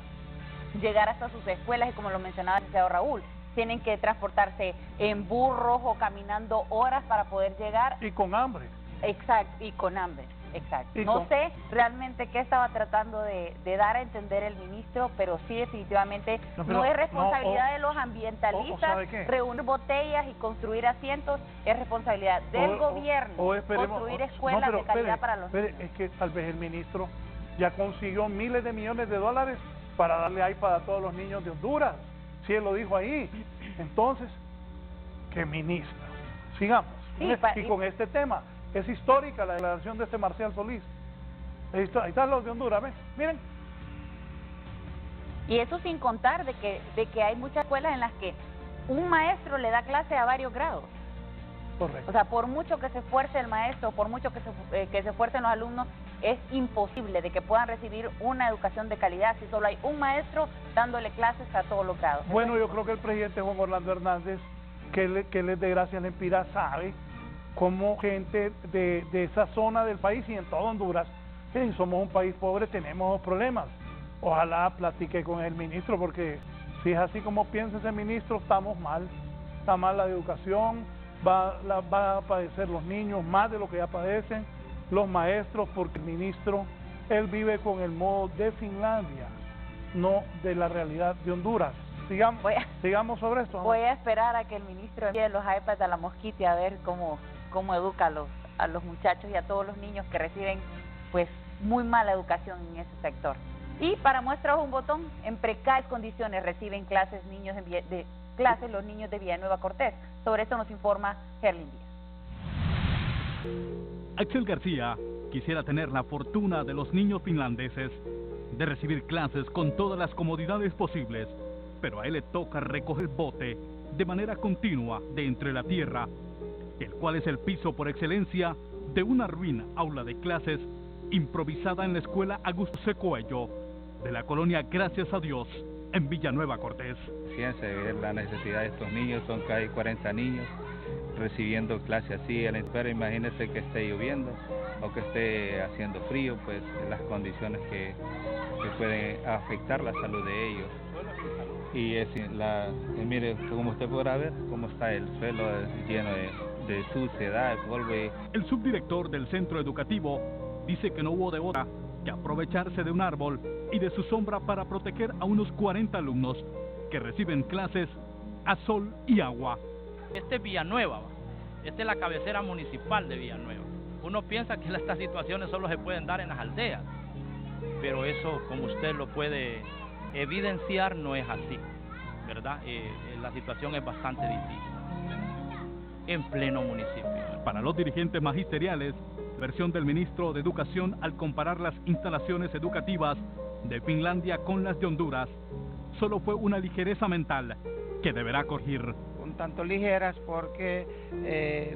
llegar hasta sus escuelas, y como lo mencionaba el licenciado Raúl, tienen que transportarse en burros o caminando horas para poder llegar. Y con hambre. Exacto, y con hambre. Exacto. No sé realmente qué estaba tratando de dar a entender el ministro, pero sí definitivamente no es responsabilidad de los ambientalistas reunir botellas y construir asientos, es responsabilidad del gobierno construir escuelas de calidad para los niños. Es que tal vez el ministro ya consiguió miles de millones de dólares para darle iPad a todos los niños de Honduras, si él lo dijo ahí. Entonces, ¿qué ministro? Sigamos. Y con este tema, es histórica la declaración de este Marcial Solís. Ahí están los de Honduras, ¿ves? Miren. Y eso sin contar de que hay muchas escuelas en las que un maestro le da clase a varios grados. Correcto. O sea, por mucho que se esfuerce el maestro, por mucho que se esfuercen los alumnos, es imposible de que puedan recibir una educación de calidad si solo hay un maestro dándole clases a todos los grados. Bueno, yo creo que el presidente Juan Orlando Hernández, que él es de Gracias Lempira, sabe cómo gente de esa zona del país y en todo Honduras, que somos un país pobre, tenemos problemas. Ojalá platique con el ministro, porque si es así como piensa ese ministro, estamos mal. Está mal la educación, va a padecer los niños más de lo que ya padecen, los maestros, porque el ministro, él vive con el modo de Finlandia, no de la realidad de Honduras. Sigamos sobre esto. Voy a esperar a que el ministro envíe los iPads a la Mosquiti a ver cómo educa a los muchachos y a todos los niños que reciben pues muy mala educación en ese sector. Y para muestra un botón, en precarias condiciones reciben clases los niños de Villanueva Cortés. Sobre esto nos informa Herlin Díaz. Axel García quisiera tener la fortuna de los niños finlandeses de recibir clases con todas las comodidades posibles, pero a él le toca recoger bote de manera continua de entre la tierra, el cual es el piso por excelencia de una ruina aula de clases improvisada en la escuela Augusto C. Coello de la colonia Gracias a Dios en Villanueva Cortés. Fíjense la necesidad de estos niños, son casi 40 niños recibiendo clases así, pero imagínense que esté lloviendo o que esté haciendo frío, pues las condiciones que pueden afectar la salud de ellos. Y mire, como usted podrá ver, cómo está el suelo lleno de suciedad, de polvo. El subdirector del centro educativo dice que no hubo de otra que aprovecharse de un árbol y de su sombra para proteger a unos 40 alumnos que reciben clases a sol y agua. Este es Villanueva, esta es la cabecera municipal de Villanueva. Uno piensa que estas situaciones solo se pueden dar en las aldeas, pero eso, como usted lo puede evidenciar, no es así, ¿verdad? La situación es bastante difícil en pleno municipio. Para los dirigentes magisteriales, versión del ministro de Educación al comparar las instalaciones educativas de Finlandia con las de Honduras, solo fue una ligereza mental que deberá corregir. Un tanto ligeras porque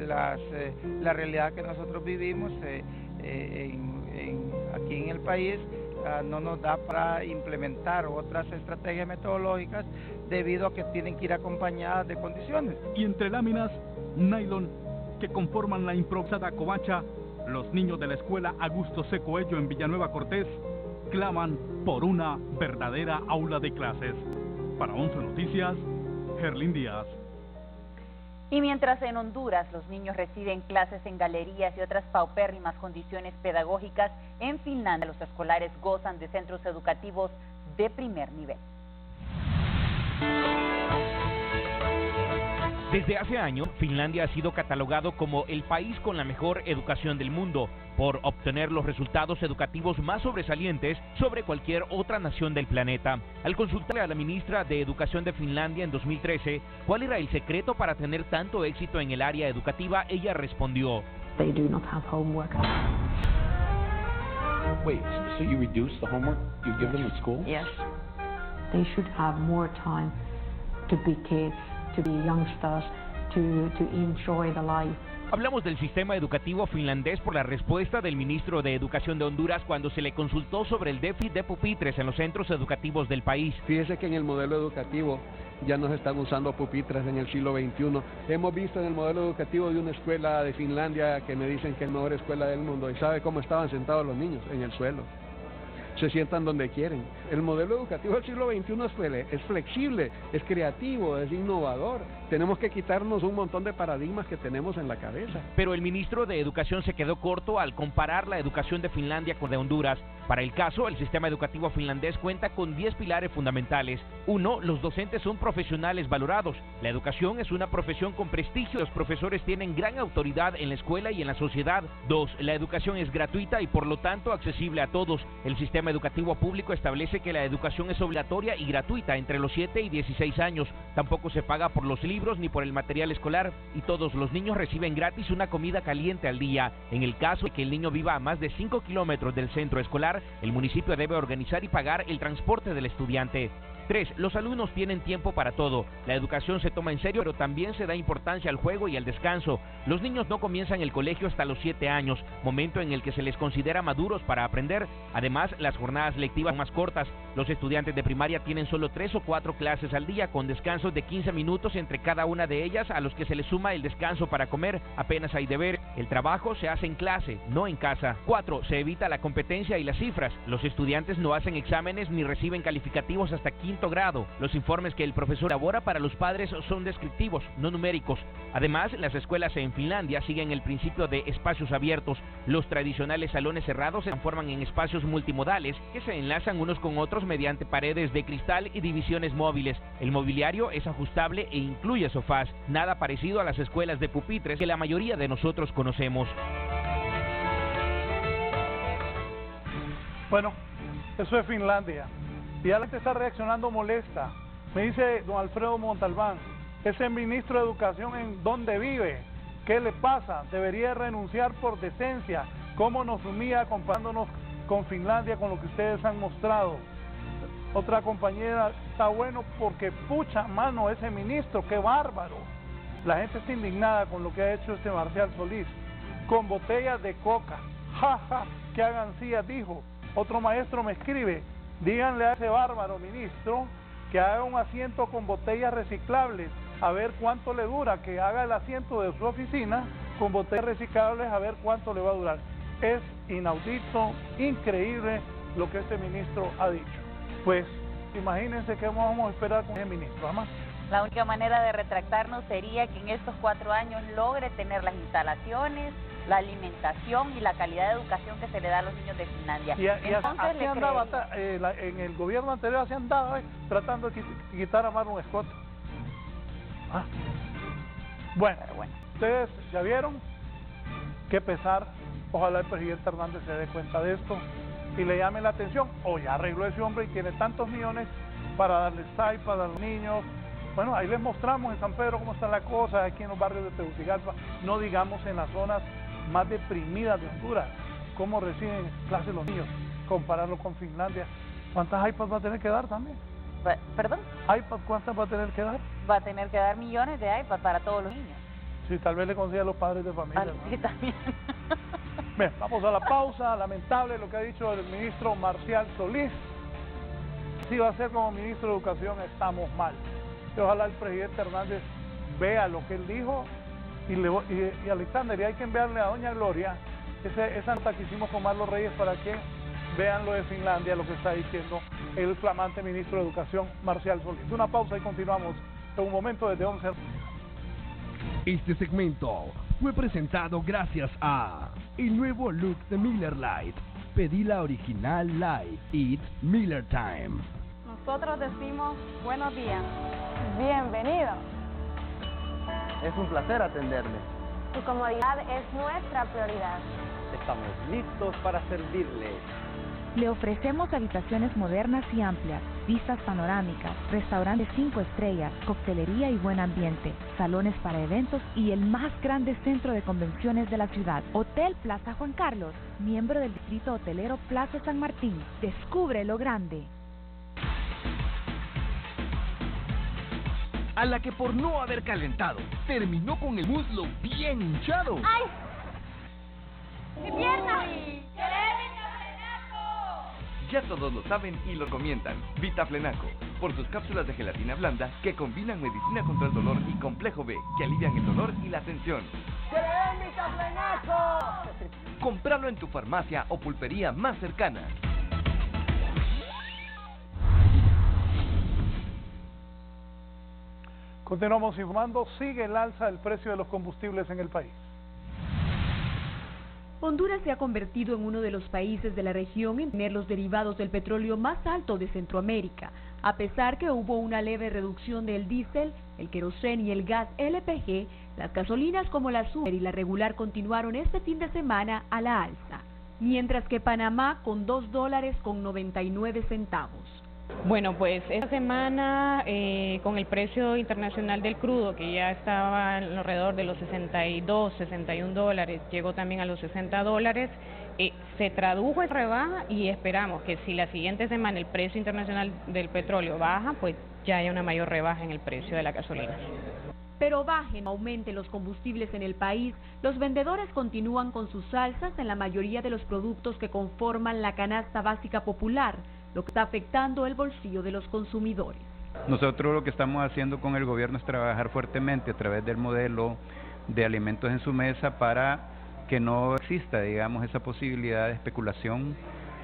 la realidad que nosotros vivimos aquí en el país no nos da para implementar otras estrategias metodológicas debido a que tienen que ir acompañadas de condiciones. Y entre láminas, nylon, que conforman la improvisada covacha, los niños de la escuela Augusto C. Coello en Villanueva Cortés claman por una verdadera aula de clases. Para 11 Noticias, Herlin Díaz. Y mientras en Honduras los niños reciben clases en galerías y otras paupérrimas condiciones pedagógicas, en Finlandia los escolares gozan de centros educativos de primer nivel. Desde hace años, Finlandia ha sido catalogado como el país con la mejor educación del mundo, por obtener los resultados educativos más sobresalientes sobre cualquier otra nación del planeta. Al consultarle a la ministra de Educación de Finlandia en 2013 cuál era el secreto para tener tanto éxito en el área educativa, ella respondió: They do not have homework. Wait, so you reduce the homework you give them at school? Yes. They should have more time to be kids, to be youngsters, to enjoy the life. Hablamos del sistema educativo finlandés por la respuesta del ministro de Educación de Honduras cuando se le consultó sobre el déficit de pupitres en los centros educativos del país. Fíjese que en el modelo educativo ya no se están usando pupitres en el siglo XXI. Hemos visto en el modelo educativo de una escuela de Finlandia que me dicen que es la mejor escuela del mundo, y ¿sabe cómo estaban sentados los niños? En el suelo. se sientan donde quieren. El modelo educativo del siglo XXI es flexible, es creativo, es innovador. Tenemos que quitarnos un montón de paradigmas que tenemos en la cabeza. Pero el ministro de Educación se quedó corto al comparar la educación de Finlandia con de Honduras. Para el caso, el sistema educativo finlandés cuenta con 10 pilares fundamentales. 1. Los docentes son profesionales valorados. La educación es una profesión con prestigio. Los profesores tienen gran autoridad en la escuela y en la sociedad. 2. La educación es gratuita y por lo tanto accesible a todos. El sistema educativo público establece que la educación es obligatoria y gratuita entre los 7 y 16 años. Tampoco se paga por los libros ni por el material escolar y todos los niños reciben gratis una comida caliente al día. En el caso de que el niño viva a más de 5 kilómetros del centro escolar, el municipio debe organizar y pagar el transporte del estudiante. 3. Los alumnos tienen tiempo para todo. La educación se toma en serio, pero también se da importancia al juego y al descanso. Los niños no comienzan el colegio hasta los 7 años, momento en el que se les considera maduros para aprender. Además, las jornadas lectivas son más cortas. Los estudiantes de primaria tienen solo 3 o 4 clases al día, con descansos de 15 minutos entre cada una de ellas, a los que se les suma el descanso para comer. Apenas hay deber. El trabajo se hace en clase, no en casa. 4. Se evita la competencia y las cifras. Los estudiantes no hacen exámenes ni reciben calificativos hasta quinto grado. Los informes que el profesor elabora para los padres son descriptivos, no numéricos. Además, las escuelas en Finlandia siguen el principio de espacios abiertos. Los tradicionales salones cerrados se transforman en espacios multimodales que se enlazan unos con otros mediante paredes de cristal y divisiones móviles. El mobiliario es ajustable e incluye sofás, nada parecido a las escuelas de pupitres que la mayoría de nosotros conocemos. Bueno, eso es Finlandia. Y ya la gente está reaccionando molesta. Me dice don Alfredo Montalbán, ese ministro de Educación, ¿en dónde vive? ¿Qué le pasa? Debería renunciar por decencia. ¿Cómo nos humilla comparándonos con Finlandia, con lo que ustedes han mostrado? Otra compañera, está bueno porque pucha mano ese ministro, qué bárbaro. La gente está indignada con lo que ha hecho este Marcial Solís. Con botellas de coca. Jaja, que hagan sillas, dijo. Otro maestro me escribe, díganle a ese bárbaro ministro que haga un asiento con botellas reciclables, a ver cuánto le dura, que haga el asiento de su oficina con botellas reciclables, a ver cuánto le va a durar. Es inaudito, increíble lo que este ministro ha dicho. Pues imagínense qué vamos a esperar con ese ministro, además. La única manera de retractarnos sería que en estos 4 años logre tener las instalaciones, la alimentación y la calidad de educación que se le da a los niños de Finlandia. Y así andaba, en el gobierno anterior así andaba, tratando de quitar a Marlon Scott. Bueno, ustedes ya vieron, qué pesar. Ojalá el presidente Hernández se dé cuenta de esto y le llame la atención, o ya arregló ese hombre y tiene tantos millones para darles iPad a los niños. Bueno, ahí les mostramos en San Pedro cómo está la cosa, aquí en los barrios de Tegucigalpa, no digamos en las zonas más deprimidas de Honduras, cómo reciben clases los niños, compararlo con Finlandia. ¿Cuántas iPads va a tener que dar también? ¿Perdón? ¿iPad cuántas va a tener que dar? Va a tener que dar millones de iPads para todos los niños. Sí, tal vez le consiga a los padres de familia. Sí, también. Bien, vamos a la pausa. Lamentable lo que ha dicho el ministro Marcial Solís. Si va a ser como ministro de Educación, estamos mal. Y ojalá el presidente Hernández vea lo que él dijo y Alexander, y hay que enviarle a doña Gloria esa nota que hicimos con Marlos Reyes para que vean lo de Finlandia, lo que está diciendo el flamante ministro de Educación Marcial Solís. Una pausa y continuamos en un momento desde 11. Este segmento fue presentado gracias a el nuevo look de Miller Lite. Pedí la original Light. It's Miller Time. Nosotros decimos buenos días. Bienvenido. Es un placer atenderle. Su comodidad es nuestra prioridad. Estamos listos para servirle. Le ofrecemos habitaciones modernas y amplias, vistas panorámicas, restaurantes 5 estrellas, coctelería y buen ambiente, salones para eventos y el más grande centro de convenciones de la ciudad. Hotel Plaza Juan Carlos, miembro del distrito hotelero Plaza San Martín. Descubre lo grande. A la que por no haber calentado, terminó con el muslo bien hinchado. ¡Ay! ¡Mi pierna! Ya todos lo saben y lo comienzan. Vitaflenaco, por sus cápsulas de gelatina blanda que combinan medicina contra el dolor y complejo B, que alivian el dolor y la tensión. ¡Creen Vitaflenaco! Cómpralo en tu farmacia o pulpería más cercana. Continuamos informando, sigue el alza del precio de los combustibles en el país. Honduras se ha convertido en uno de los países de la región en tener los derivados del petróleo más altos de Centroamérica, a pesar que hubo una leve reducción del diésel, el queroseno y el gas LPG. Las gasolinas como la super y la regular continuaron este fin de semana a la alza, mientras que Panamá con $2.99. Bueno, pues esta semana con el precio internacional del crudo, que ya estaba alrededor de los 62, 61 dólares, llegó también a los 60 dólares, se tradujo en rebaja y esperamos que si la siguiente semana el precio internacional del petróleo baja, pues ya haya una mayor rebaja en el precio de la gasolina. Pero bajen o aumenten los combustibles en el país, los vendedores continúan con sus alzas en la mayoría de los productos que conforman la canasta básica popular, lo que está afectando el bolsillo de los consumidores. Nosotros lo que estamos haciendo con el gobierno es trabajar fuertemente a través del modelo de alimentos en su mesa para que no exista, digamos, esa posibilidad de especulación,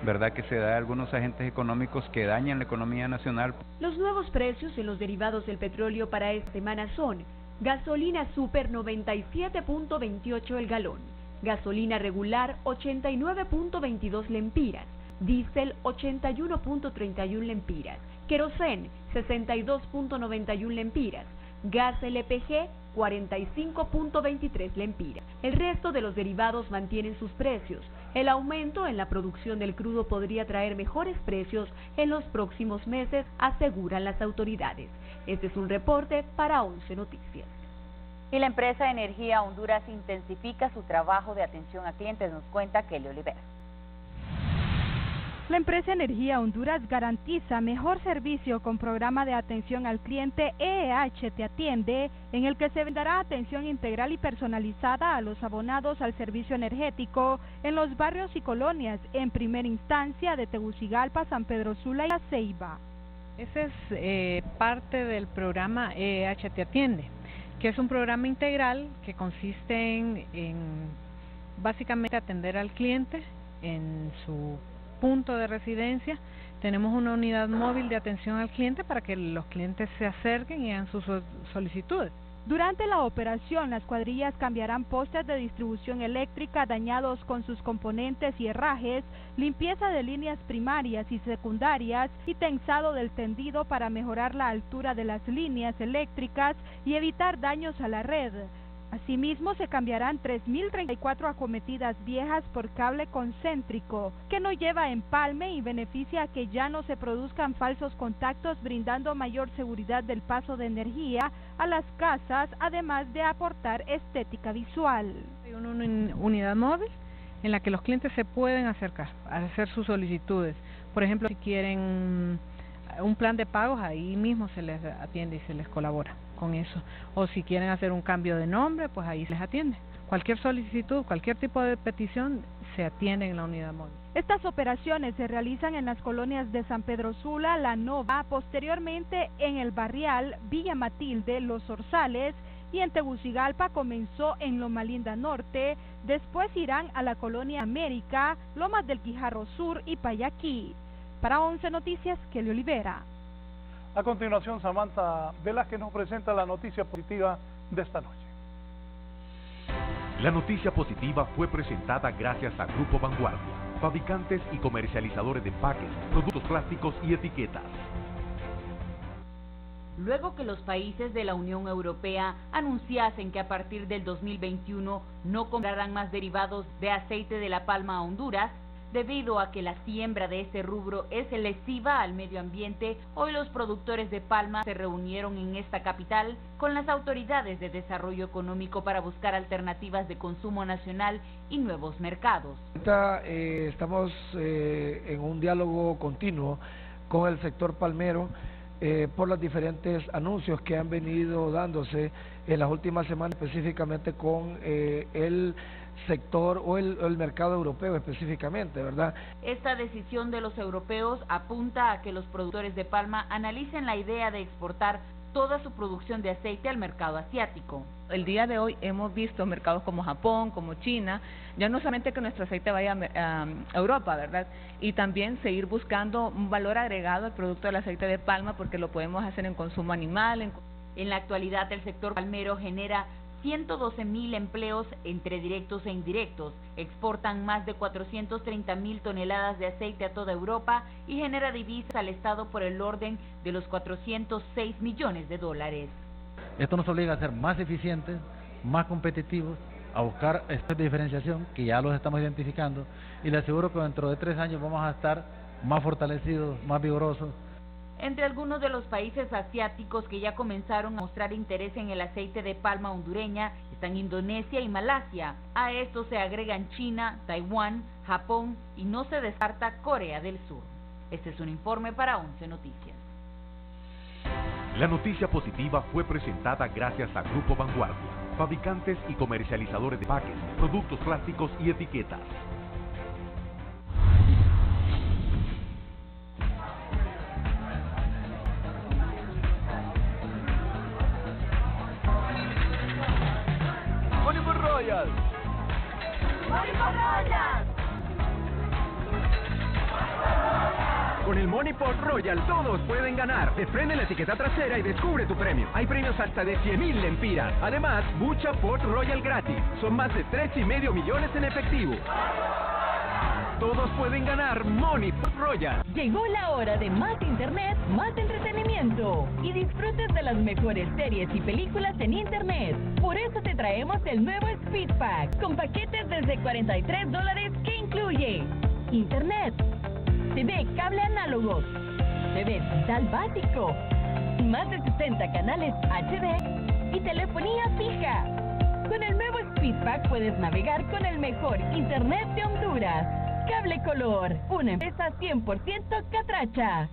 ¿verdad?, que se da a algunos agentes económicos que dañan la economía nacional. Los nuevos precios en los derivados del petróleo para esta semana son: gasolina super 97.28 el galón, gasolina regular 89.22 lempiras, diésel 81.31 lempiras, querosén 62.91 lempiras, gas LPG 45.23 lempiras. El resto de los derivados mantienen sus precios. El aumento en la producción del crudo podría traer mejores precios en los próximos meses, aseguran las autoridades. Este es un reporte para 11 Noticias. Y la empresa Energía Honduras intensifica su trabajo de atención a clientes, nos cuenta Kelly Olivera. La empresa Energía Honduras garantiza mejor servicio con programa de atención al cliente EEH Te Atiende, en el que se brindará atención integral y personalizada a los abonados al servicio energético en los barrios y colonias, en primera instancia de Tegucigalpa, San Pedro Sula y La Ceiba. Ese es parte del programa EEH Te Atiende, que es un programa integral que consiste en básicamente atender al cliente en su punto de residencia. Tenemos una unidad móvil de atención al cliente para que los clientes se acerquen y hagan sus solicitudes. Durante la operación, las cuadrillas cambiarán postes de distribución eléctrica dañados con sus componentes y herrajes, limpieza de líneas primarias y secundarias y tensado del tendido para mejorar la altura de las líneas eléctricas y evitar daños a la red. Asimismo, se cambiarán 3.034 acometidas viejas por cable concéntrico, que no lleva empalme y beneficia a que ya no se produzcan falsos contactos, brindando mayor seguridad del paso de energía a las casas, además de aportar estética visual. Hay una unidad móvil en la que los clientes se pueden acercar a hacer sus solicitudes. Por ejemplo, si quieren un plan de pagos, ahí mismo se les atiende y se les colabora con eso. O si quieren hacer un cambio de nombre, pues ahí se les atiende. Cualquier solicitud, cualquier tipo de petición se atiende en la unidad móvil. Estas operaciones se realizan en las colonias de San Pedro Sula, La Nova, posteriormente en El Barrial, Villa Matilde, Los Orzales, y en Tegucigalpa comenzó en Loma Linda Norte, después irán a la colonia América, Lomas del Guijarro Sur y Payaquí. Para 11 Noticias, Kelly Olivera. A continuación, Samantha Velázquez nos presenta la noticia positiva de esta noche. La noticia positiva fue presentada gracias a Grupo Vanguardia, fabricantes y comercializadores de empaques, productos plásticos y etiquetas. Luego que los países de la Unión Europea anunciasen que a partir del 2021 no comprarán más derivados de aceite de la palma a Honduras, debido a que la siembra de este rubro es lesiva al medio ambiente, hoy los productores de palma se reunieron en esta capital con las autoridades de desarrollo económico para buscar alternativas de consumo nacional y nuevos mercados. Estamos en un diálogo continuo con el sector palmero por los diferentes anuncios que han venido dándose en las últimas semanas, específicamente con el sector o el mercado europeo específicamente, ¿verdad? Esta decisión de los europeos apunta a que los productores de palma analicen la idea de exportar toda su producción de aceite al mercado asiático. El día de hoy hemos visto mercados como Japón, como China, ya no solamente que nuestro aceite vaya a Europa, ¿verdad? Y también seguir buscando un valor agregado al producto del aceite de palma, porque lo podemos hacer en consumo animal. En la actualidad, el sector palmero genera 112.000 empleos entre directos e indirectos, exportan más de 430.000 toneladas de aceite a toda Europa y genera divisas al Estado por el orden de los 406 millones de dólares. Esto nos obliga a ser más eficientes, más competitivos, a buscar esta diferenciación que ya los estamos identificando, y les aseguro que dentro de 3 años vamos a estar más fortalecidos, más vigorosos. Entre algunos de los países asiáticos que ya comenzaron a mostrar interés en el aceite de palma hondureña están Indonesia y Malasia. A estos se agregan China, Taiwán, Japón y no se descarta Corea del Sur. Este es un informe para 11 Noticias. La noticia positiva fue presentada gracias a Grupo Vanguardia, fabricantes y comercializadores de empaques, productos plásticos y etiquetas. Moneypot Royal. Moneypot Royal. Con el Moneypot Royal todos pueden ganar. Desprende la etiqueta trasera y descubre tu premio. Hay premios hasta de 100.000 lempiras. Además, mucha Pot Royal gratis. Son más de 3,5 millones en efectivo. Todos pueden ganar Moneypot Royal. Llegó la hora de más internet, más entretenimiento. Y disfrutes de las mejores series y películas en internet. Por eso te traemos el nuevo Speed Pack, con paquetes desde $43 que incluye internet, TV cable análogo, TV digital básico, más de 60 canales HD y telefonía fija. Con el nuevo Speed Pack puedes navegar con el mejor internet de Honduras. Cable Color, una empresa 100% catracha.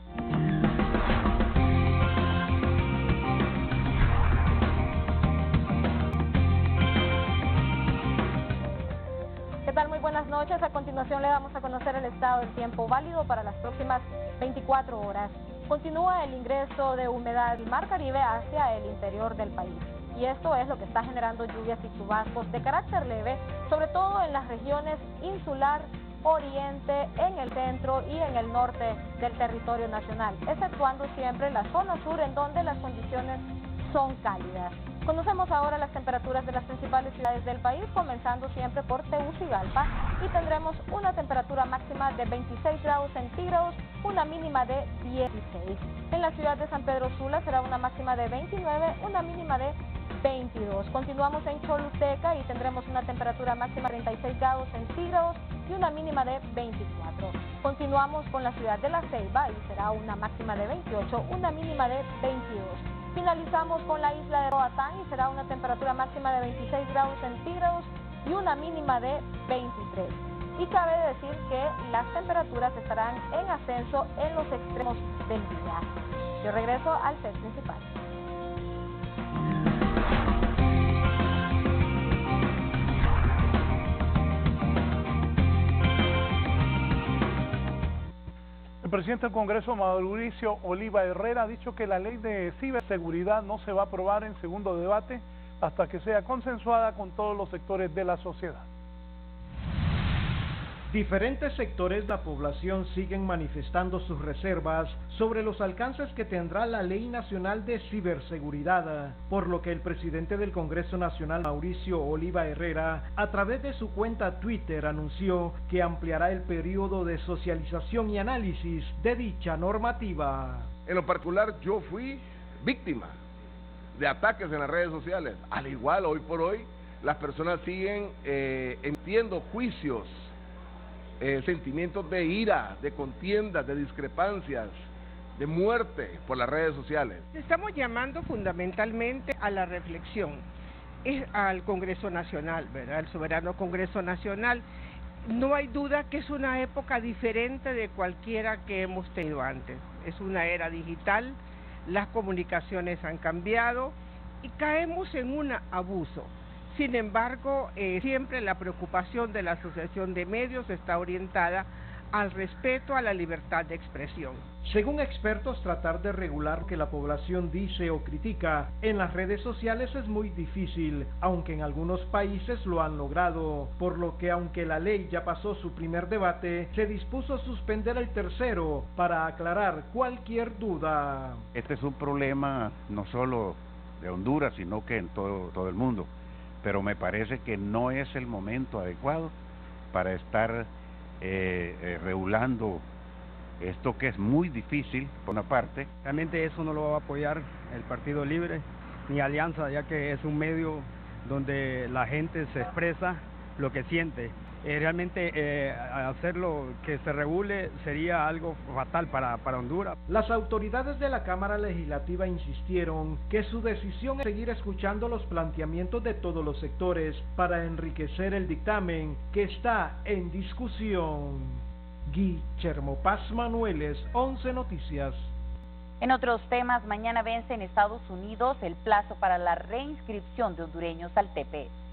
¿Qué tal? Muy buenas noches. A continuación le damos a conocer el estado del tiempo válido para las próximas 24 horas. Continúa el ingreso de humedad del Mar Caribe hacia el interior del país. Y esto es lo que está generando lluvias y chubascos de carácter leve, sobre todo en las regiones insular, oriente, en el centro y en el norte del territorio nacional, exceptuando siempre la zona sur en donde las condiciones son cálidas. Conocemos ahora las temperaturas de las principales ciudades del país, comenzando siempre por Tegucigalpa, y tendremos una temperatura máxima de 26 grados centígrados, una mínima de 16. En la ciudad de San Pedro Sula será una máxima de 29, una mínima de 22. Continuamos en Choluteca y tendremos una temperatura máxima de 36 grados centígrados y una mínima de 24. Continuamos con la ciudad de La Ceiba y será una máxima de 28, una mínima de 22. Finalizamos con la isla de Roatán y será una temperatura máxima de 26 grados centígrados y una mínima de 23. Y cabe decir que las temperaturas estarán en ascenso en los extremos del día. Yo regreso al set principal. El presidente del Congreso, Mauricio Oliva Herrera, ha dicho que la ley de ciberseguridad no se va a aprobar en segundo debate hasta que sea consensuada con todos los sectores de la sociedad. Diferentes sectores de la población siguen manifestando sus reservas sobre los alcances que tendrá la Ley Nacional de Ciberseguridad, por lo que el presidente del Congreso Nacional, Mauricio Oliva Herrera, a través de su cuenta Twitter anunció que ampliará el periodo de socialización y análisis de dicha normativa. En lo particular, yo fui víctima de ataques en las redes sociales. Al igual, hoy por hoy, las personas siguen emitiendo juicios, sentimientos de ira, de contiendas, de discrepancias, de muerte por las redes sociales. Estamos llamando fundamentalmente a la reflexión, es al Congreso Nacional, ¿verdad? El soberano Congreso Nacional. No hay duda que es una época diferente de cualquiera que hemos tenido antes. Es una era digital, las comunicaciones han cambiado y caemos en un abuso. Sin embargo, siempre la preocupación de la Asociación de Medios está orientada al respeto a la libertad de expresión. Según expertos, tratar de regular lo que la población dice o critica en las redes sociales es muy difícil, aunque en algunos países lo han logrado, por lo que aunque la ley ya pasó su primer debate, se dispuso suspender el tercero para aclarar cualquier duda. Este es un problema no solo de Honduras, sino que en todo el mundo. Pero me parece que no es el momento adecuado para estar regulando esto, que es muy difícil, por una parte. Realmente eso no lo va a apoyar el Partido Libre ni Alianza, ya que es un medio donde la gente se expresa lo que siente. Realmente hacerlo que se regule sería algo fatal para Honduras. Las autoridades de la Cámara Legislativa insistieron que su decisión es seguir escuchando los planteamientos de todos los sectores para enriquecer el dictamen que está en discusión. Guillermo Paz Manueles, 11 Noticias. En otros temas, mañana vence en Estados Unidos el plazo para la reinscripción de hondureños al TPS.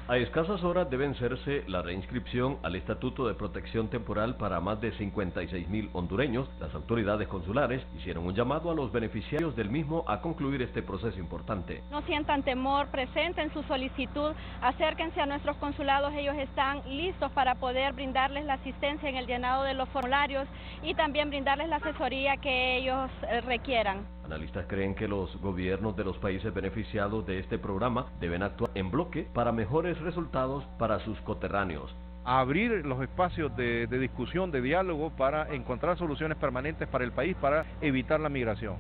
A escasas horas de vencerse la reinscripción al Estatuto de Protección Temporal para más de 56.000 hondureños, las autoridades consulares hicieron un llamado a los beneficiarios del mismo a concluir este proceso importante. No sientan temor, presenten su solicitud, acérquense a nuestros consulados, ellos están listos para poder brindarles la asistencia en el llenado de los formularios y también brindarles la asesoría que ellos requieran. Analistas creen que los gobiernos de los países beneficiados de este programa deben actuar en bloque para mejores resultados para sus coterráneos. Abrir los espacios de discusión, de diálogo, para encontrar soluciones permanentes para el país, para evitar la migración.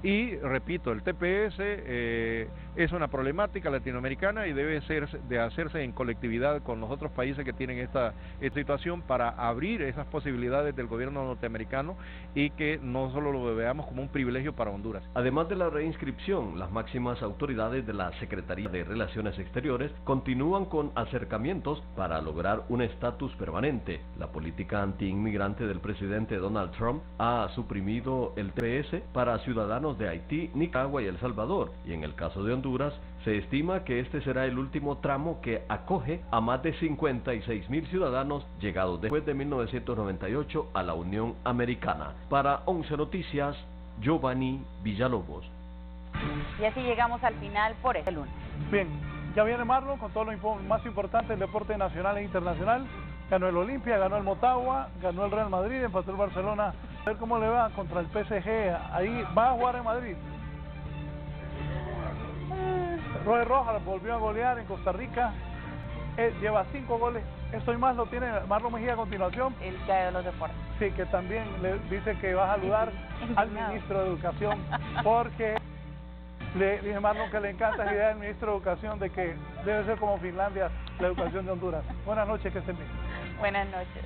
Y repito, el TPS es una problemática latinoamericana y debe hacerse en colectividad con los otros países que tienen esta situación, para abrir esas posibilidades del gobierno norteamericano y que no solo lo veamos como un privilegio para Honduras. Además de la reinscripción, las máximas autoridades de la Secretaría de Relaciones Exteriores continúan con acercamientos para lograr un estatus permanente. La política anti-inmigrante del presidente Donald Trump ha suprimido el TPS para ciudadanos de Haití, Nicaragua y El Salvador, y en el caso de Honduras se estima que este será el último tramo que acoge a más de 56.000 ciudadanos llegados después de 1998 a la Unión Americana. Para 11 Noticias, Giovanni Villalobos. Y así llegamos al final por este lunes. Bien, ya viene Marlon con todo lo más importante del deporte nacional e internacional. Ganó el Olimpia, ganó el Motagua, ganó el Real Madrid, empató el Barcelona. A ver cómo le va contra el PSG. Ahí va a jugar en Madrid. Roger Rojas volvió a golear en Costa Rica. Lleva 5 goles. Esto y más lo tiene Marlon Mejía a continuación. El que de los deportes. Sí, que también le dice que va a saludar al ministro de Educación, porque le dije a Marlon que le encanta la idea del ministro de Educación de que debe ser como Finlandia la educación de Honduras. Buenas noches, que estén bien. Buenas noches.